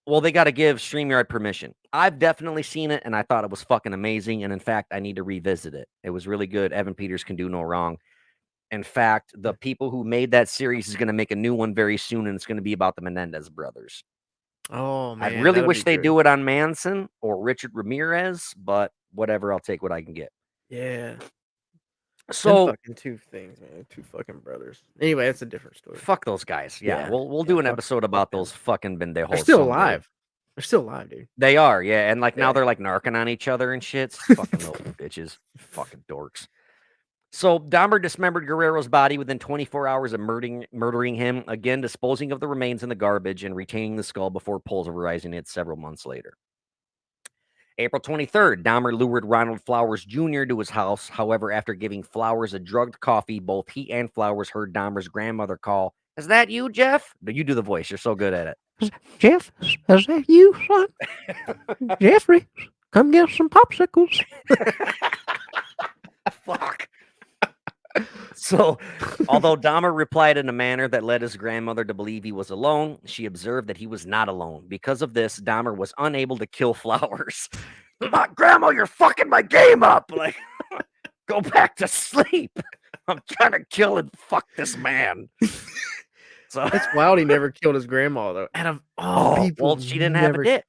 Well, they got to give StreamYard permission. I've definitely seen it and I thought it was fucking amazing. And in fact, I need to revisit it. It was really good. Evan Peters can do no wrong. In fact, the people who made that series is going to make a new one very soon, and it's going to be about the Menendez brothers. Oh I'd man, really that'll wish be they good. do it on Manson or Richard Ramirez, but whatever, I'll take what I can get. Yeah. Them So fucking two things, man. Two fucking brothers. Anyway, that's a different story. fuck those guys. Yeah, Yeah. we'll Yeah, do an fuck episode fuck about them. those fucking They're bendejos still someday. alive. They're still alive, dude. They are, yeah, and like now Yeah. they're like narking on each other and shit. Fucking little bitches, fucking dorks. So Dahmer dismembered Guerrero's body within 24 hours of murdering him, again disposing of the remains in the garbage and retaining the skull before pulverizing it several months later. April 23rd, Dahmer lured Ronald Flowers Jr. to his house. However, after giving Flowers a drugged coffee, both he and Flowers heard Dahmer's grandmother call, "Is that you, Jeff?" You do the voice. You're so good at it. Jeff, is that you, son? Jeffrey, come get some popsicles. Fuck. So, although Dahmer replied in a manner that led his grandmother to believe he was alone, she observed that he was not alone. Because of this, Dahmer was unable to kill Flowers. My grandma, you're fucking my game up. Like, go back to sleep. I'm trying to kill and fuck this man. So That's wild. He never killed his grandma though. Out of all people, well, she didn't have a never. dick.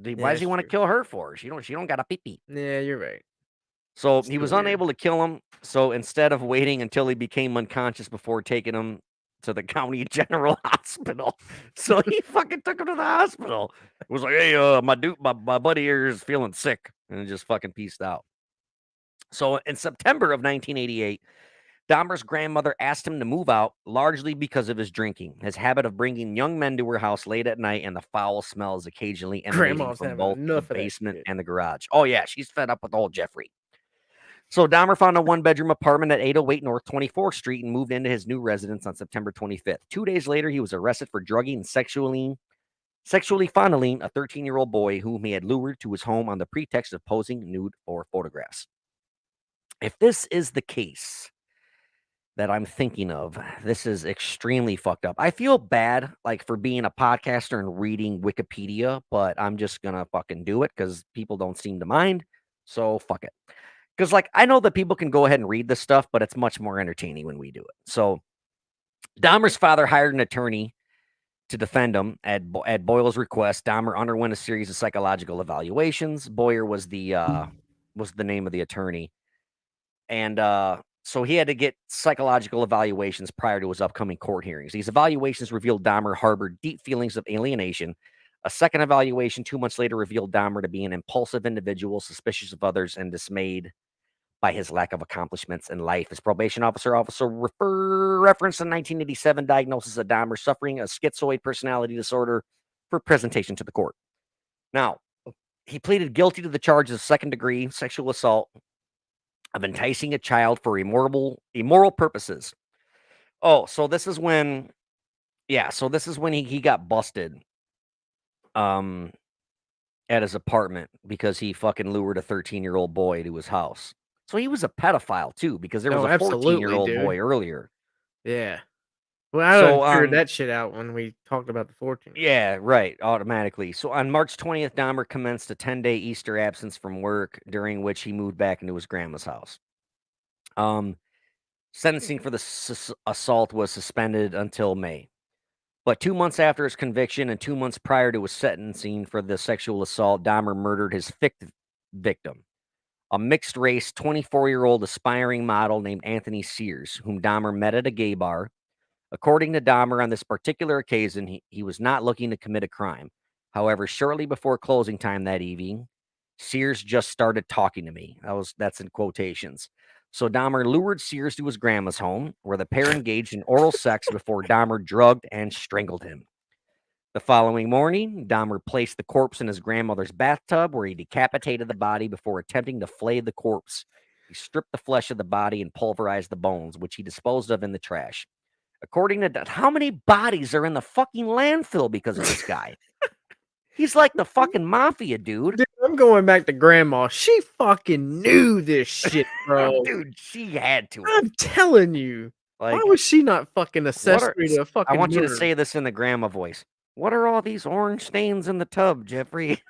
Yeah, Why does he that's want to true. kill her for? She don't got a pee-pee. Yeah, you're right. So he Still was weird. unable to kill him. So instead of waiting until he became unconscious before taking him to the county general hospital, so he fucking took him to the hospital. It was like, hey, my buddy here is feeling sick, and it just fucking pieced out. So in September of 1988, Dahmer's grandmother asked him to move out, largely because of his drinking, his habit of bringing young men to her house late at night, and the foul smells occasionally emanating Grandma's from having both the enough of that basement shit. and the garage. Oh yeah, she's fed up with old Jeffrey. So Dahmer found a one-bedroom apartment at 808 North 24th Street and moved into his new residence on September 25th. 2 days later, he was arrested for drugging and sexually fondling a 13-year-old boy whom he had lured to his home on the pretext of posing nude for photographs. If this is the case that I'm thinking of, this is extremely fucked up. I feel bad like for being a podcaster and reading Wikipedia, but I'm just gonna fucking do it because people don't seem to mind. So fuck it. Because, like, I know that people can go ahead and read this stuff, but it's much more entertaining when we do it. So, Dahmer's father hired an attorney to defend him at Boyle's request. Dahmer underwent a series of psychological evaluations. Boyer was the name of the attorney, and so he had to get psychological evaluations prior to his upcoming court hearings. These evaluations revealed Dahmer harbored deep feelings of alienation, A second evaluation 2 months later revealed Dahmer to be an impulsive individual, suspicious of others, and dismayed by his lack of accomplishments in life. His probation officer also referenced a 1987 diagnosis of Dahmer suffering a schizoid personality disorder for presentation to the court. Now, he pleaded guilty to the charges of second-degree sexual assault, of enticing a child for immoral purposes. Oh, so this is when, he got busted um at his apartment because he fucking lured a 13-year-old boy to his house. So he was a pedophile too, because there was Oh, a absolutely, 14-year-old dude. boy earlier. Yeah. Well, I done So figured that shit out when we talked about the 14-year-old. yeah, right, automatically. So on March 20th, Dahmer commenced a 10-day Easter absence from work, during which he moved back into his grandma's house. Um, Sentencing for the assault was suspended until May. But 2 months after his conviction and 2 months prior to his sentencing for the sexual assault, Dahmer murdered his fifth victim, a mixed race 24-year-old aspiring model named Anthony Sears, whom Dahmer met at a gay bar. According to Dahmer, on this particular occasion, he was not looking to commit a crime. However, shortly before closing time that evening, Sears just started talking to me. That's in quotations. So Dahmer lured Sears to his grandma's home, where the pair engaged in oral sex before Dahmer drugged and strangled him. The following morning, Dahmer placed the corpse in his grandmother's bathtub, where he decapitated the body before attempting to flay the corpse. He stripped the flesh of the body and pulverized the bones, which he disposed of in the trash. According to how many bodies are in the fucking landfill because of this guy? He's like the fucking mafia, dude. Dude, I'm going back to grandma. She fucking knew this shit, bro. Dude, she had to. I'm telling you. Why Like, was she not fucking what are? accessory to a I fucking want you to murder? say this in the grandma voice. What are all these orange stains in the tub, Jeffrey?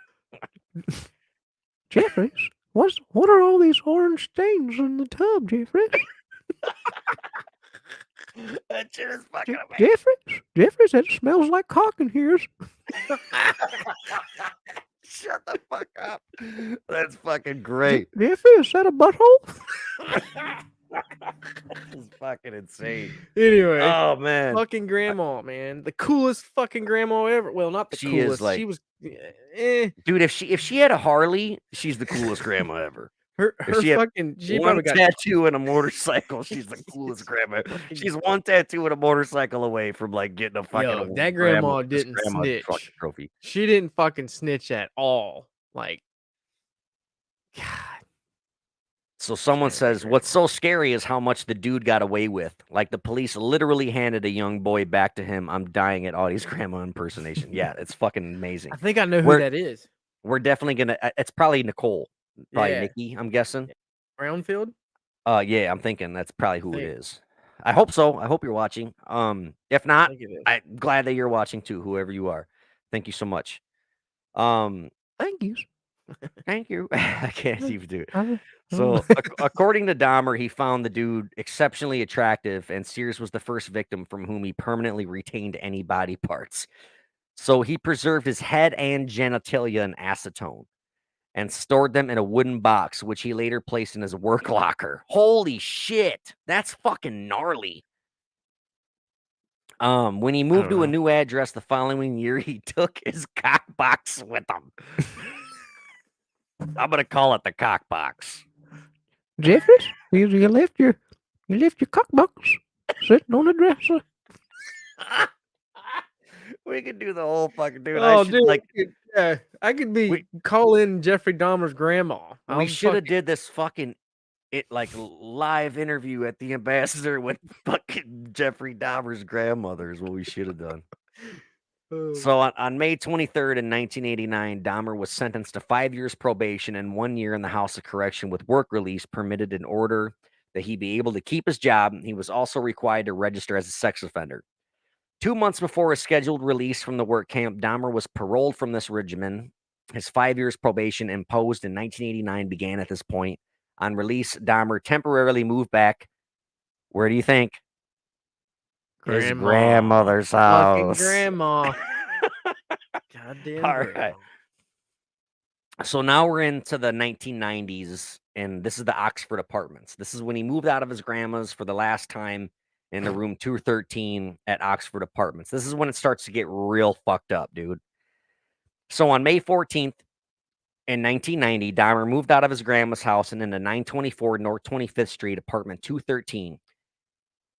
Jeffries, what are all these orange stains in the tub, Jeffries? That shit is fucking amazing. Jeffries, that smells like cock in here. Shut the fuck up. That's fucking great. Jeffrey, is that a butthole? It's fucking insane. Anyway, Oh man, fucking grandma, man, the coolest fucking grandma ever. Well, not the she is coolest. like, She was, eh. dude. If she had a Harley, she's the coolest grandma ever. Her If she had fucking, she one probably got tattoo and a motorcycle, she's the coolest grandma. She's one tattoo and a motorcycle away from like getting a fucking Yo, that grandma didn't grandma fucking snitch. trophy. She didn't fucking snitch at all. Like, God. So someone says, what's so scary is how much the dude got away with. Like the police literally handed a young boy back to him. I'm dying at Audie's grandma impersonation. Yeah, it's fucking amazing. I think I know who that is. We're definitely gonna. It's probably Nicole, probably Yeah. Nikki. I'm guessing. Brownfield. Yeah, I'm thinking that's probably who it is. I hope so. I hope you're watching. If not, I'm glad that you're watching too. Whoever you are, thank you so much. Thank you. Thank you. I can't even do it. So, according to Dahmer, he found the dude exceptionally attractive, and Sears was the first victim from whom he permanently retained any body parts. So, he preserved his head and genitalia in acetone and stored them in a wooden box, which he later placed in his work locker. Holy shit. That's fucking gnarly. When he moved to a new address the following year, he took his cock box with him. I'm gonna call it the cock box. Jeffries, you left your cock box sitting on the dresser. We could do the whole fucking dude. Oh, dude, I could be call in Jeffrey Dahmer's grandma. We should have did this fucking live interview at the Ambassador with fucking Jeffrey Dahmer's grandmother is what we should have done. So on May 23rd in 1989, Dahmer was sentenced to 5 years probation and 1 year in the House of Correction with work release permitted in order that he be able to keep his job. He was also required to register as a sex offender. 2 months before his scheduled release from the work camp, Dahmer was paroled from this regimen. His 5 years probation imposed in 1989 began at this point. On release, Dahmer temporarily moved back. Where do you think? His grandmother's house. Fucking grandma. Goddamn. All right. So now we're into the 1990s, and this is the Oxford Apartments. This is when he moved out of his grandma's for the last time in the room 213 at Oxford Apartments. This is when it starts to get real fucked up, dude. So on May 14th in 1990, Dahmer moved out of his grandma's house and into 924 North 25th Street, apartment 213.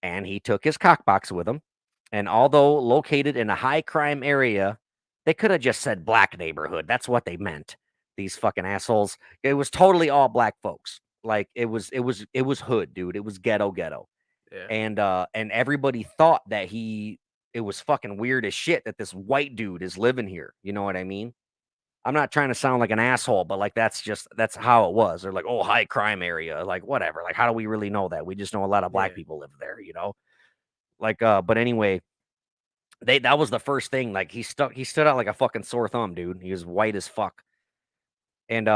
And he took his cockbox with him. And although located in a high crime area, they could have just said black neighborhood. That's what they meant. These fucking assholes. It was totally all black folks. Like it was hood, dude. It was ghetto. Yeah. And everybody thought that it was fucking weird as shit that this white dude is living here. You know what I mean? I'm not trying to sound like an asshole, but like that's how it was. They're like, oh, high crime area, like whatever. Like, how do we really know that? We just know a lot of black Yeah. people live there, you know? Like, but anyway, that was the first thing. Like he stood out like a fucking sore thumb, dude. He was white as fuck. And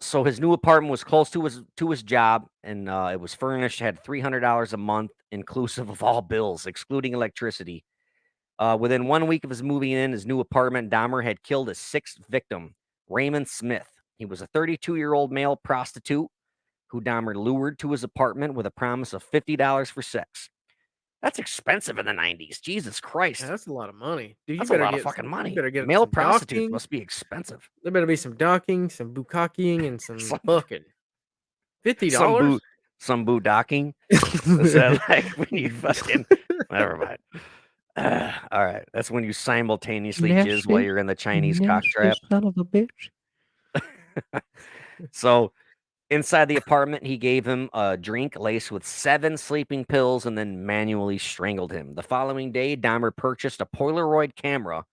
so his new apartment was close to his job, and it was furnished, had $300 a month, inclusive of all bills, excluding electricity. Within 1 week of his moving in his new apartment, Dahmer had killed his sixth victim, Raymond Smith. He was a 32-year-old male prostitute who Dahmer lured to his apartment with a promise of $50 for sex. That's expensive in the 90s. Jesus Yeah, Christ. that's a lot of money. Dude, That's a lot of fucking you money. better get Male some prostitutes docking. must be expensive. There better be some docking, some bukkaking, and some Some fucking. some $50? boot some boondocking. Is that like when you fucking never mind. All right. That's when you simultaneously jizz while Nasty, you're in the Chinese cock nasty trap. son of a bitch. So inside the apartment, he gave him a drink laced with 7 sleeping pills and then manually strangled him. The following day, Dahmer purchased a Polaroid camera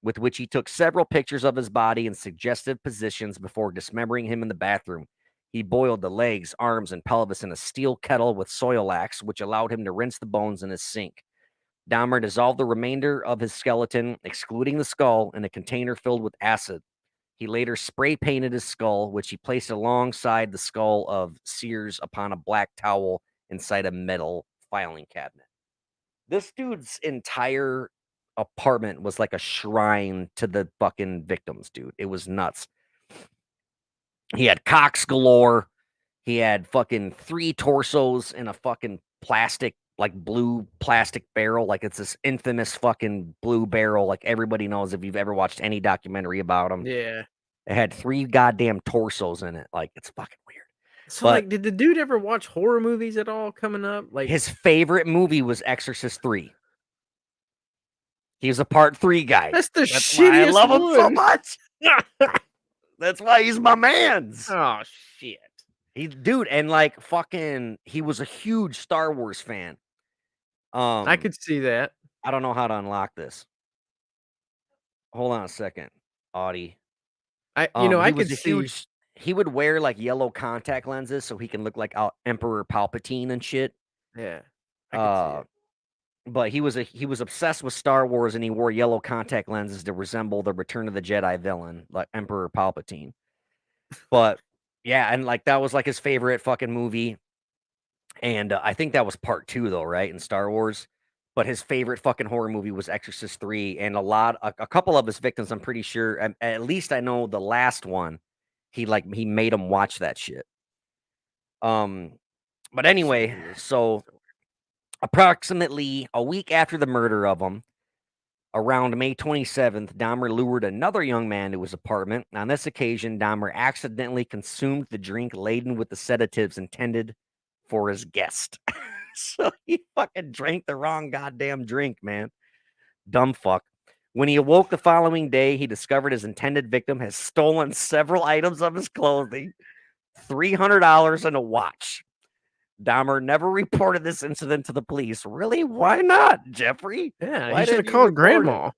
with which he took several pictures of his body in suggestive positions before dismembering him in the bathroom. He boiled the legs, arms, and pelvis in a steel kettle with Soilax, which allowed him to rinse the bones in his sink. Dahmer dissolved the remainder of his skeleton, excluding the skull, in a container filled with acid. He later spray painted his skull, which he placed alongside the skull of Sears upon a black towel inside a metal filing cabinet. This dude's entire apartment was like a shrine to the fucking victims, dude. It was nuts. He had cocks galore. He had fucking 3 torsos in a fucking plastic, like blue plastic barrel. Like it's this infamous fucking blue barrel. Like everybody knows if you've ever watched any documentary about him. Yeah. It had 3 goddamn torsos in it. Like it's fucking weird. So, But like, did the dude ever watch horror movies at all coming up? Like, his favorite movie was Exorcist 3. He was a part 3 guy. that's the That's why I shittiest love him so one. much. That's why he's my man's. Oh, shit. Dude, and like fucking, he was a huge Star Wars fan. I could see that. I don't know how to unlock this. Hold on a second, Audie. I He could was a see. huge. He would wear like yellow contact lenses so he can look like Emperor Palpatine and shit. Yeah. I could see it. But he was obsessed with Star Wars and he wore yellow contact lenses to resemble the Return of the Jedi villain, like Emperor Palpatine. But yeah, and like that was like his favorite fucking movie. And I think that was part 2 though, right? In Star Wars. But his favorite fucking horror movie was Exorcist 3. And a couple of his victims, I'm pretty sure, at least I know the last one, he made him watch that shit. But anyway, so approximately a week after the murder of him, around May 27th, Dahmer lured another young man to his apartment. On this occasion, Dahmer accidentally consumed the drink laden with the sedatives intended for his guest. So he fucking drank the wrong goddamn drink, man. Dumb fuck. When he awoke the following day, he discovered his intended victim has stolen several items of his clothing, $300 and a watch. Dahmer never reported this incident to the police. Really? Why not, Jeffrey? Yeah, Why he should have didn't you called report it? grandma.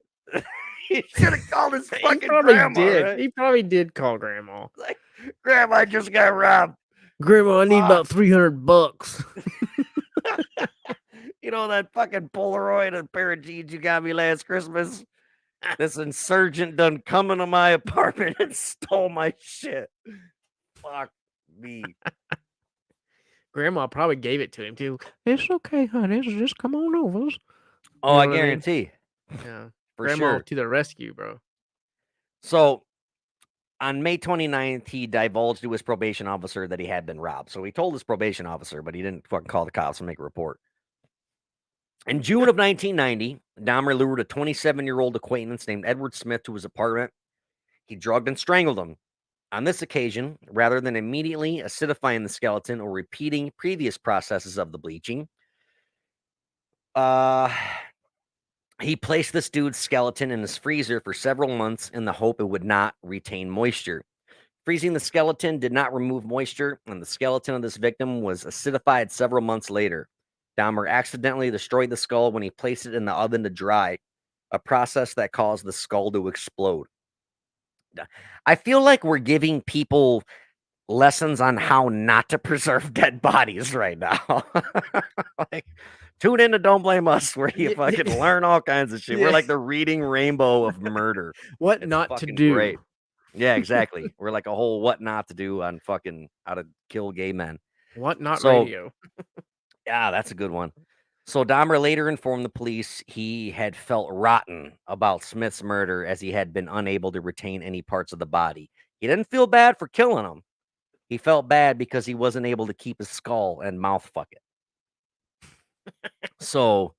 He should have called his He fucking probably grandma. did. Right? He probably did call grandma. Like, grandma just got robbed. Grandma, I need Fuck. about $300. You know that fucking Polaroid and pair of jeans you got me last Christmas? This insurgent done come into my apartment and stole my shit. Fuck me. Grandma probably gave it to him too. It's okay, honey. Just come on over. Oh, You know I what I mean? guarantee. Yeah. For Grandma sure. to the rescue, bro. So on May 29th, he divulged to his probation officer that he had been robbed. So he told his probation officer, but he didn't fucking call the cops and make a report. In June of 1990, Dahmer lured a 27-year-old acquaintance named Edward Smith to his apartment. He drugged and strangled him. On this occasion, rather than immediately acidifying the skeleton or repeating previous processes of the bleaching, uh, he placed this dude's skeleton in his freezer for several months in the hope it would not retain moisture. Freezing the skeleton did not remove moisture, and the skeleton of this victim was acidified several months later. Dahmer accidentally destroyed the skull when he placed it in the oven to dry, a process that caused the skull to explode. I feel like we're giving people lessons on how not to preserve dead bodies right now. Like, tune in to Don't Blame Us, where you fucking learn all kinds of shit. We're like the reading rainbow of murder. What It's not to fucking do. great. Yeah, exactly. We're like a whole what not to do on fucking how to kill gay men. What not So, radio. yeah, that's a good one. So Dahmer later informed the police he had felt rotten about Smith's murder as he had been unable to retain any parts of the body. He didn't feel bad for killing him. He felt bad because he wasn't able to keep his skull and mouth fuck it. So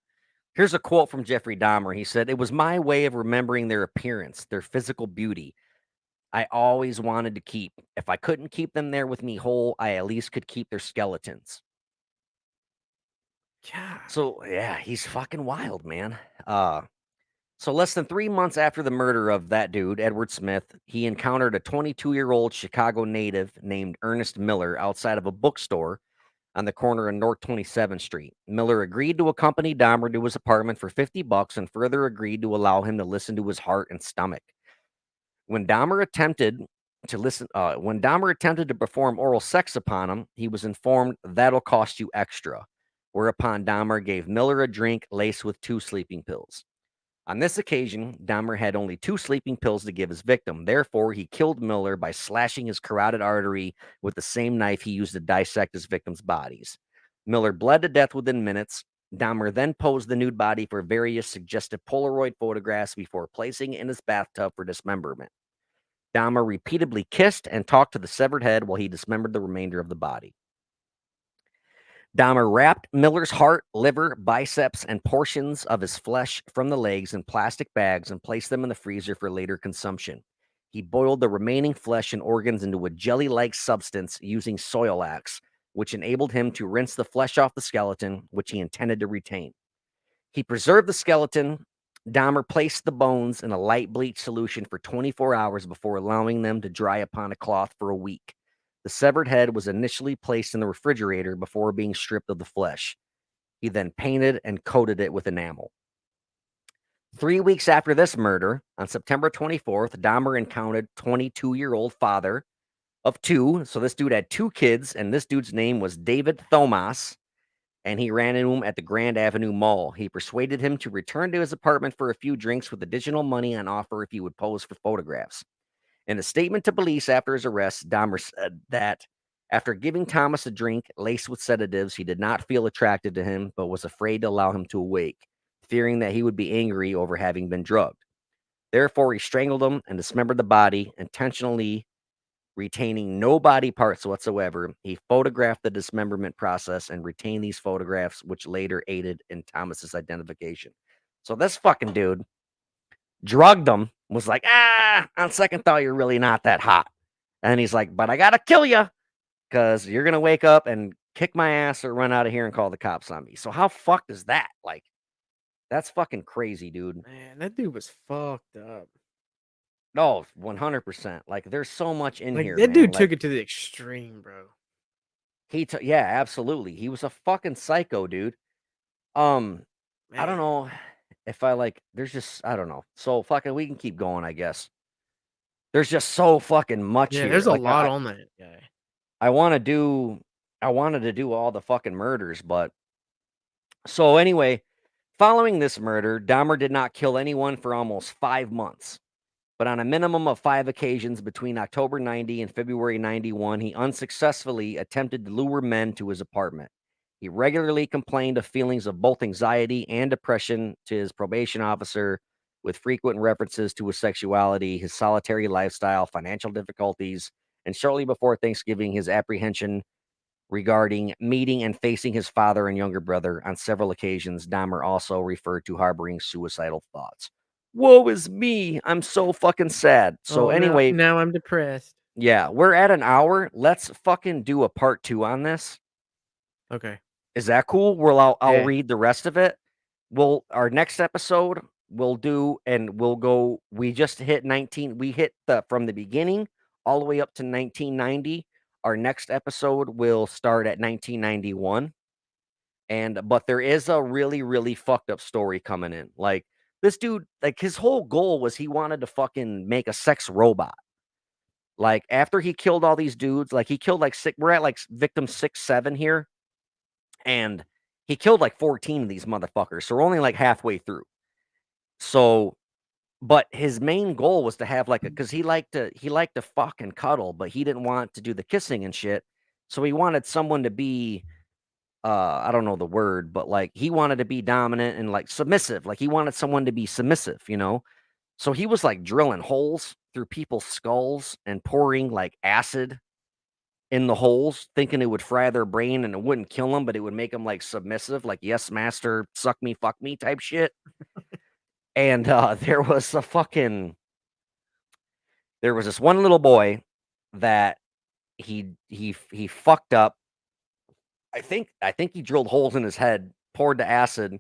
here's a quote from Jeffrey Dahmer. He said, "It was my way of remembering their appearance, their physical beauty. I always wanted to keep. If I couldn't keep them there with me whole, I at least could keep their skeletons." God. So yeah, he's fucking wild, man. So less than 3 months after the murder of that dude, Edward Smith, he encountered a 22-year-old Chicago native named Ernest Miller outside of a bookstore on the corner of North 27th Street. Miller agreed to accompany Dahmer to his apartment for $50 and further agreed to allow him to listen to his heart and stomach. When Dahmer attempted to perform oral sex upon him, he was informed that'll cost you extra. Whereupon Dahmer gave Miller a drink laced with 2 sleeping pills. On this occasion, Dahmer had only 2 sleeping pills to give his victim. Therefore, he killed Miller by slashing his carotid artery with the same knife he used to dissect his victims' bodies. Miller bled to death within minutes. Dahmer then posed the nude body for various suggestive Polaroid photographs before placing it in his bathtub for dismemberment. Dahmer repeatedly kissed and talked to the severed head while he dismembered the remainder of the body. Dahmer wrapped Miller's heart, liver, biceps, and portions of his flesh from the legs in plastic bags and placed them in the freezer for later consumption. He boiled the remaining flesh and organs into a jelly-like substance using Soilax, which enabled him to rinse the flesh off the skeleton, which he intended to retain. He preserved the skeleton. Dahmer placed the bones in a light bleach solution for 24 hours before allowing them to dry upon a cloth for a week. The severed head was initially placed in the refrigerator before being stripped of the flesh. He then painted and coated it with enamel. 3 weeks after this murder, on September 24th, Dahmer encountered 22-year-old father of 2. So this dude had 2 kids, and this dude's name was David Thomas, and he ran into him at the Grand Avenue Mall. He persuaded him to return to his apartment for a few drinks with additional money on offer if he would pose for photographs. In a statement to police after his arrest, Dahmer said that after giving Thomas a drink laced with sedatives, he did not feel attracted to him, but was afraid to allow him to awake, fearing that he would be angry over having been drugged. Therefore, he strangled him and dismembered the body, intentionally retaining no body parts whatsoever. He photographed the dismemberment process and retained these photographs, which later aided in Thomas's identification. So this fucking dude drugged him, was like, on second thought, you're really not that hot. And he's like, but I gotta kill you because you're gonna wake up and kick my ass or run out of here and call the cops on me. So how fucked is that? Like, that's fucking crazy, dude. Man, that dude was fucked up. No, 100%. Like, there's so much in Like here, that man. dude Like, took it to the extreme, bro. yeah, absolutely. He was a fucking psycho, dude. I don't Man. know if I like. There's just I don't know. So fucking, we can keep going, I guess. There's just so fucking much Yeah, here. there's a Like, lot on that guy. I wanted to do all the fucking murders, but so anyway, following this murder, Dahmer did not kill anyone for almost 5 months. But on a minimum of 5 occasions between October 90 and February 91, he unsuccessfully attempted to lure men to his apartment. He regularly complained of feelings of both anxiety and depression to his probation officer, with frequent references to his sexuality, his solitary lifestyle, financial difficulties, and shortly before Thanksgiving, his apprehension Regarding meeting and facing his father and younger brother on several occasions, Dahmer also referred to harboring suicidal thoughts. Woe is me. I'm so fucking sad. So Oh, anyway, now I'm depressed. yeah, we're at an hour. Let's fucking do a part 2 on this. Okay. Is that cool? Well, I'll Yeah. read the rest of it. Our next episode we'll do, and we'll go. We just hit 19. We hit the from the beginning all the way up to 1990. Our next episode will start at 1991. But there is a really, really fucked up story coming in. Like this dude, like his whole goal was he wanted to fucking make a sex robot. Like after he killed all these dudes, like he killed like six. We're at like victim 6, 7 here, and he killed like 14 of these motherfuckers. So we're only like halfway through. So, but his main goal was to have like a because he liked to fuck and cuddle, but he didn't want to do the kissing and shit. So he wanted someone to be I don't know the word, but like he wanted to be dominant and like submissive. Like he wanted someone to be submissive, you know? So he was like drilling holes through people's skulls and pouring like acid in the holes, thinking it would fry their brain and it wouldn't kill them, but it would make them like submissive, like yes, master, suck me, fuck me type shit. And there was this one little boy that he fucked up. I think he drilled holes in his head, poured the acid.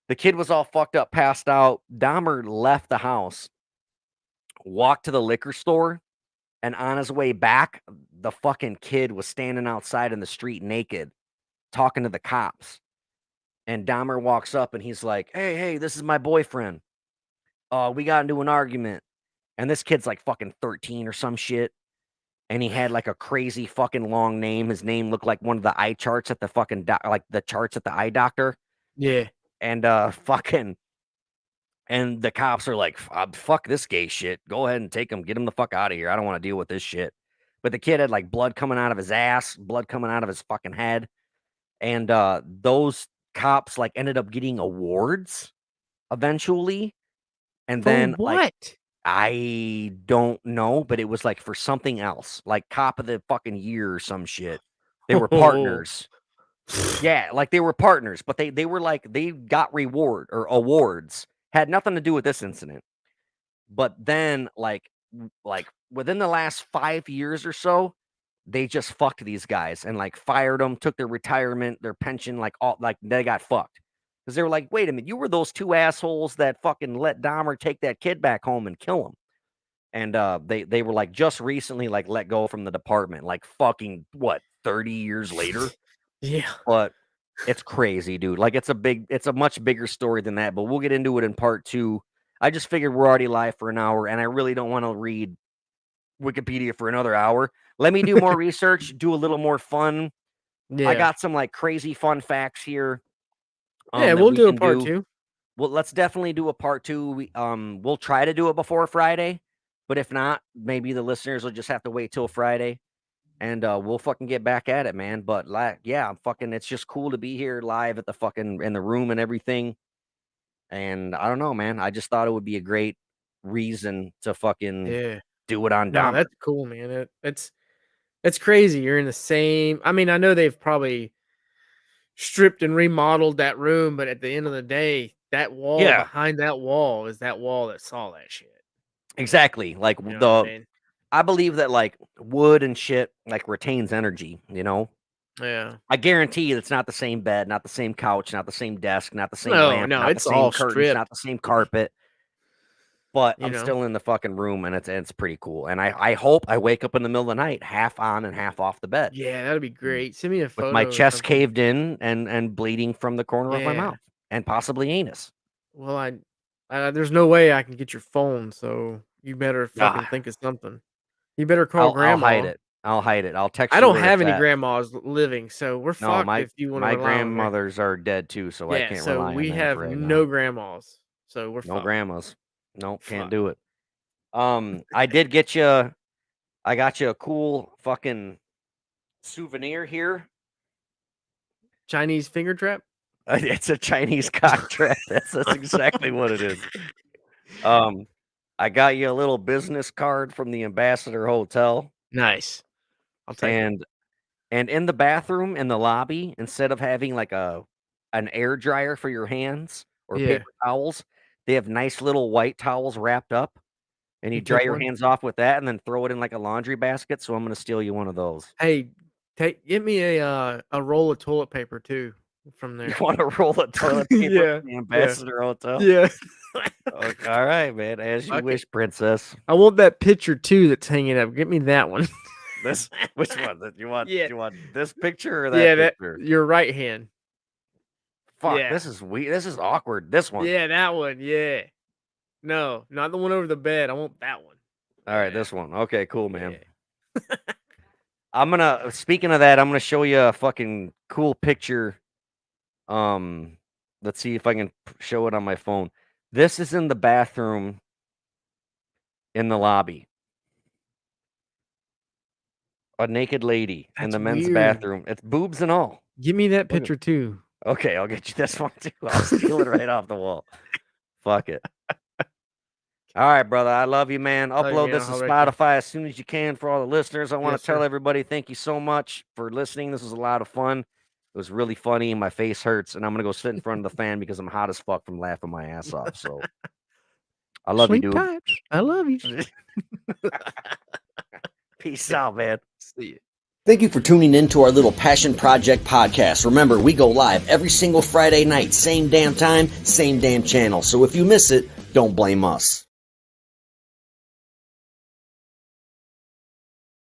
The kid was all fucked up, passed out. Dahmer left the house, walked to the liquor store, and on his way back, the fucking kid was standing outside in the street naked, talking to the cops. And Dahmer walks up and he's like, hey, this is my boyfriend. We got into an argument. And this kid's like fucking 13 or some shit. And he had like a crazy fucking long name. His name looked like one of the eye charts at the fucking like the charts at the eye doctor. Yeah. And and the cops are like, fuck this gay shit. Go ahead and take him. Get him the fuck out of here. I don't want to deal with this shit. But the kid had like blood coming out of his ass, blood coming out of his fucking head. And those cops like ended up getting awards eventually. And For then like what? I don't know, but it was like for something else, like cop of the fucking year or some shit. They were partners. Yeah, like they were partners, but they were like they got reward or awards. Had nothing to do with this incident. But then like within the last 5 years or so, they just fucked these guys and like fired them, took their retirement, their pension, like all like they got fucked. Because they were like, wait a minute, you were those two assholes that fucking let Dahmer take that kid back home and kill him. And they were like just recently like let go from the department, like fucking what, 30 years later? Yeah. But it's crazy, dude. Like it's a much bigger story than that, but we'll get into it in part 2. I just figured we're already live for an hour and I really don't want to read Wikipedia for another hour. Let me do more research, do a little more fun. Yeah. I got some like crazy fun facts here. Yeah, That we'll we do a can part 2. Well, let's definitely do a part 2. We'll try to do it before Friday, but if not, maybe the listeners will just have to wait till Friday, and we'll fucking get back at it, man. But like, yeah, I'm fucking. It's just cool to be here live at the fucking in the room and everything. And I don't know, man. I just thought it would be a great reason to fucking Yeah. do it on No, Dahmer. that's cool, man. It's crazy. You're in the same. I mean, I know they've probably stripped and remodeled that room, but at the end of the day, that wall Yeah, behind that wall is that wall that saw that shit. exactly. Like You know what I mean? I believe that like wood and shit like retains energy. You know, Yeah. I guarantee you it's not the same bed, not the same couch, not the same desk, not the same No, lamp, no, not the it's same all curtains, stripped. not the same carpet. But You I'm know. still in the fucking room and it's pretty cool. And I hope I wake up in the middle of the night half on and half off the bed Yeah, that'd be great. Send me a with my photo or chest something. caved in and bleeding from the corner of my Yeah. mouth and possibly anus. Well, there's no way I can get your phone, so you better fucking Ah, think of something. You better call I'll hide grandma. it. I'll hide it. I'll text I you don't where it's have any at. grandmas living, so we're No, fucked if you want to my rely on grand. grandmothers are dead too, so I Yeah, can't so rely on we them for have right no now. grandmas, so we're No fucked. grandmas. Nope, can't Fuck. do it. I did get you. I got you a cool fucking souvenir here. Chinese finger trap. It's a Chinese cock trap. That's exactly what it is. I got you a little business card from the Ambassador Hotel, Nice. I'll take it. and And in the bathroom, in the lobby, instead of having like an air dryer for your hands or Yeah. paper towels, they have nice little white towels wrapped up, and you You dry take your one? hands off with that, and then throw it in like a laundry basket. So I'm gonna steal you one of those. Hey, get me a roll of toilet paper too from You there. want to roll of toilet paper Yeah, from the yeah. Ambassador Hotel? Yeah. Okay, all right, man. As you Okay. wish, princess. I want that picture too that's hanging up. Get me that one. This which one? You want Yeah. you want this picture or that Yeah, that picture? your right hand. Fuck, Yeah. this is weird. This is awkward. This one. Yeah, that one. Yeah. No, not the one over the bed. I want that one. All right, Yeah. this one. Okay, cool, man. Yeah. Speaking of that, I'm gonna show you a fucking cool picture. Let's see if I can show it on my phone. This is in the bathroom in the lobby. A naked lady in That's the men's weird. bathroom. It's boobs and all. Give me that Look at- picture too. Okay, I'll get you this one too. I'll steal it right off the wall. Fuck it. All right, brother. I love you, man. Love you, Upload man. this to I'll write you. Spotify as soon as you can for all the listeners. I want Yes, to tell sir. everybody thank you so much for listening. This was a lot of fun. It was really funny. My face hurts, and I'm gonna go sit in front of the fan because I'm hot as fuck from laughing my ass off. So I love Sleep you, dude. tight. I love you. Peace out, man. See you. Thank you for tuning in to our little Passion Project podcast. Remember, we go live every single Friday night, same damn time, same damn channel. So if you miss it, don't blame us.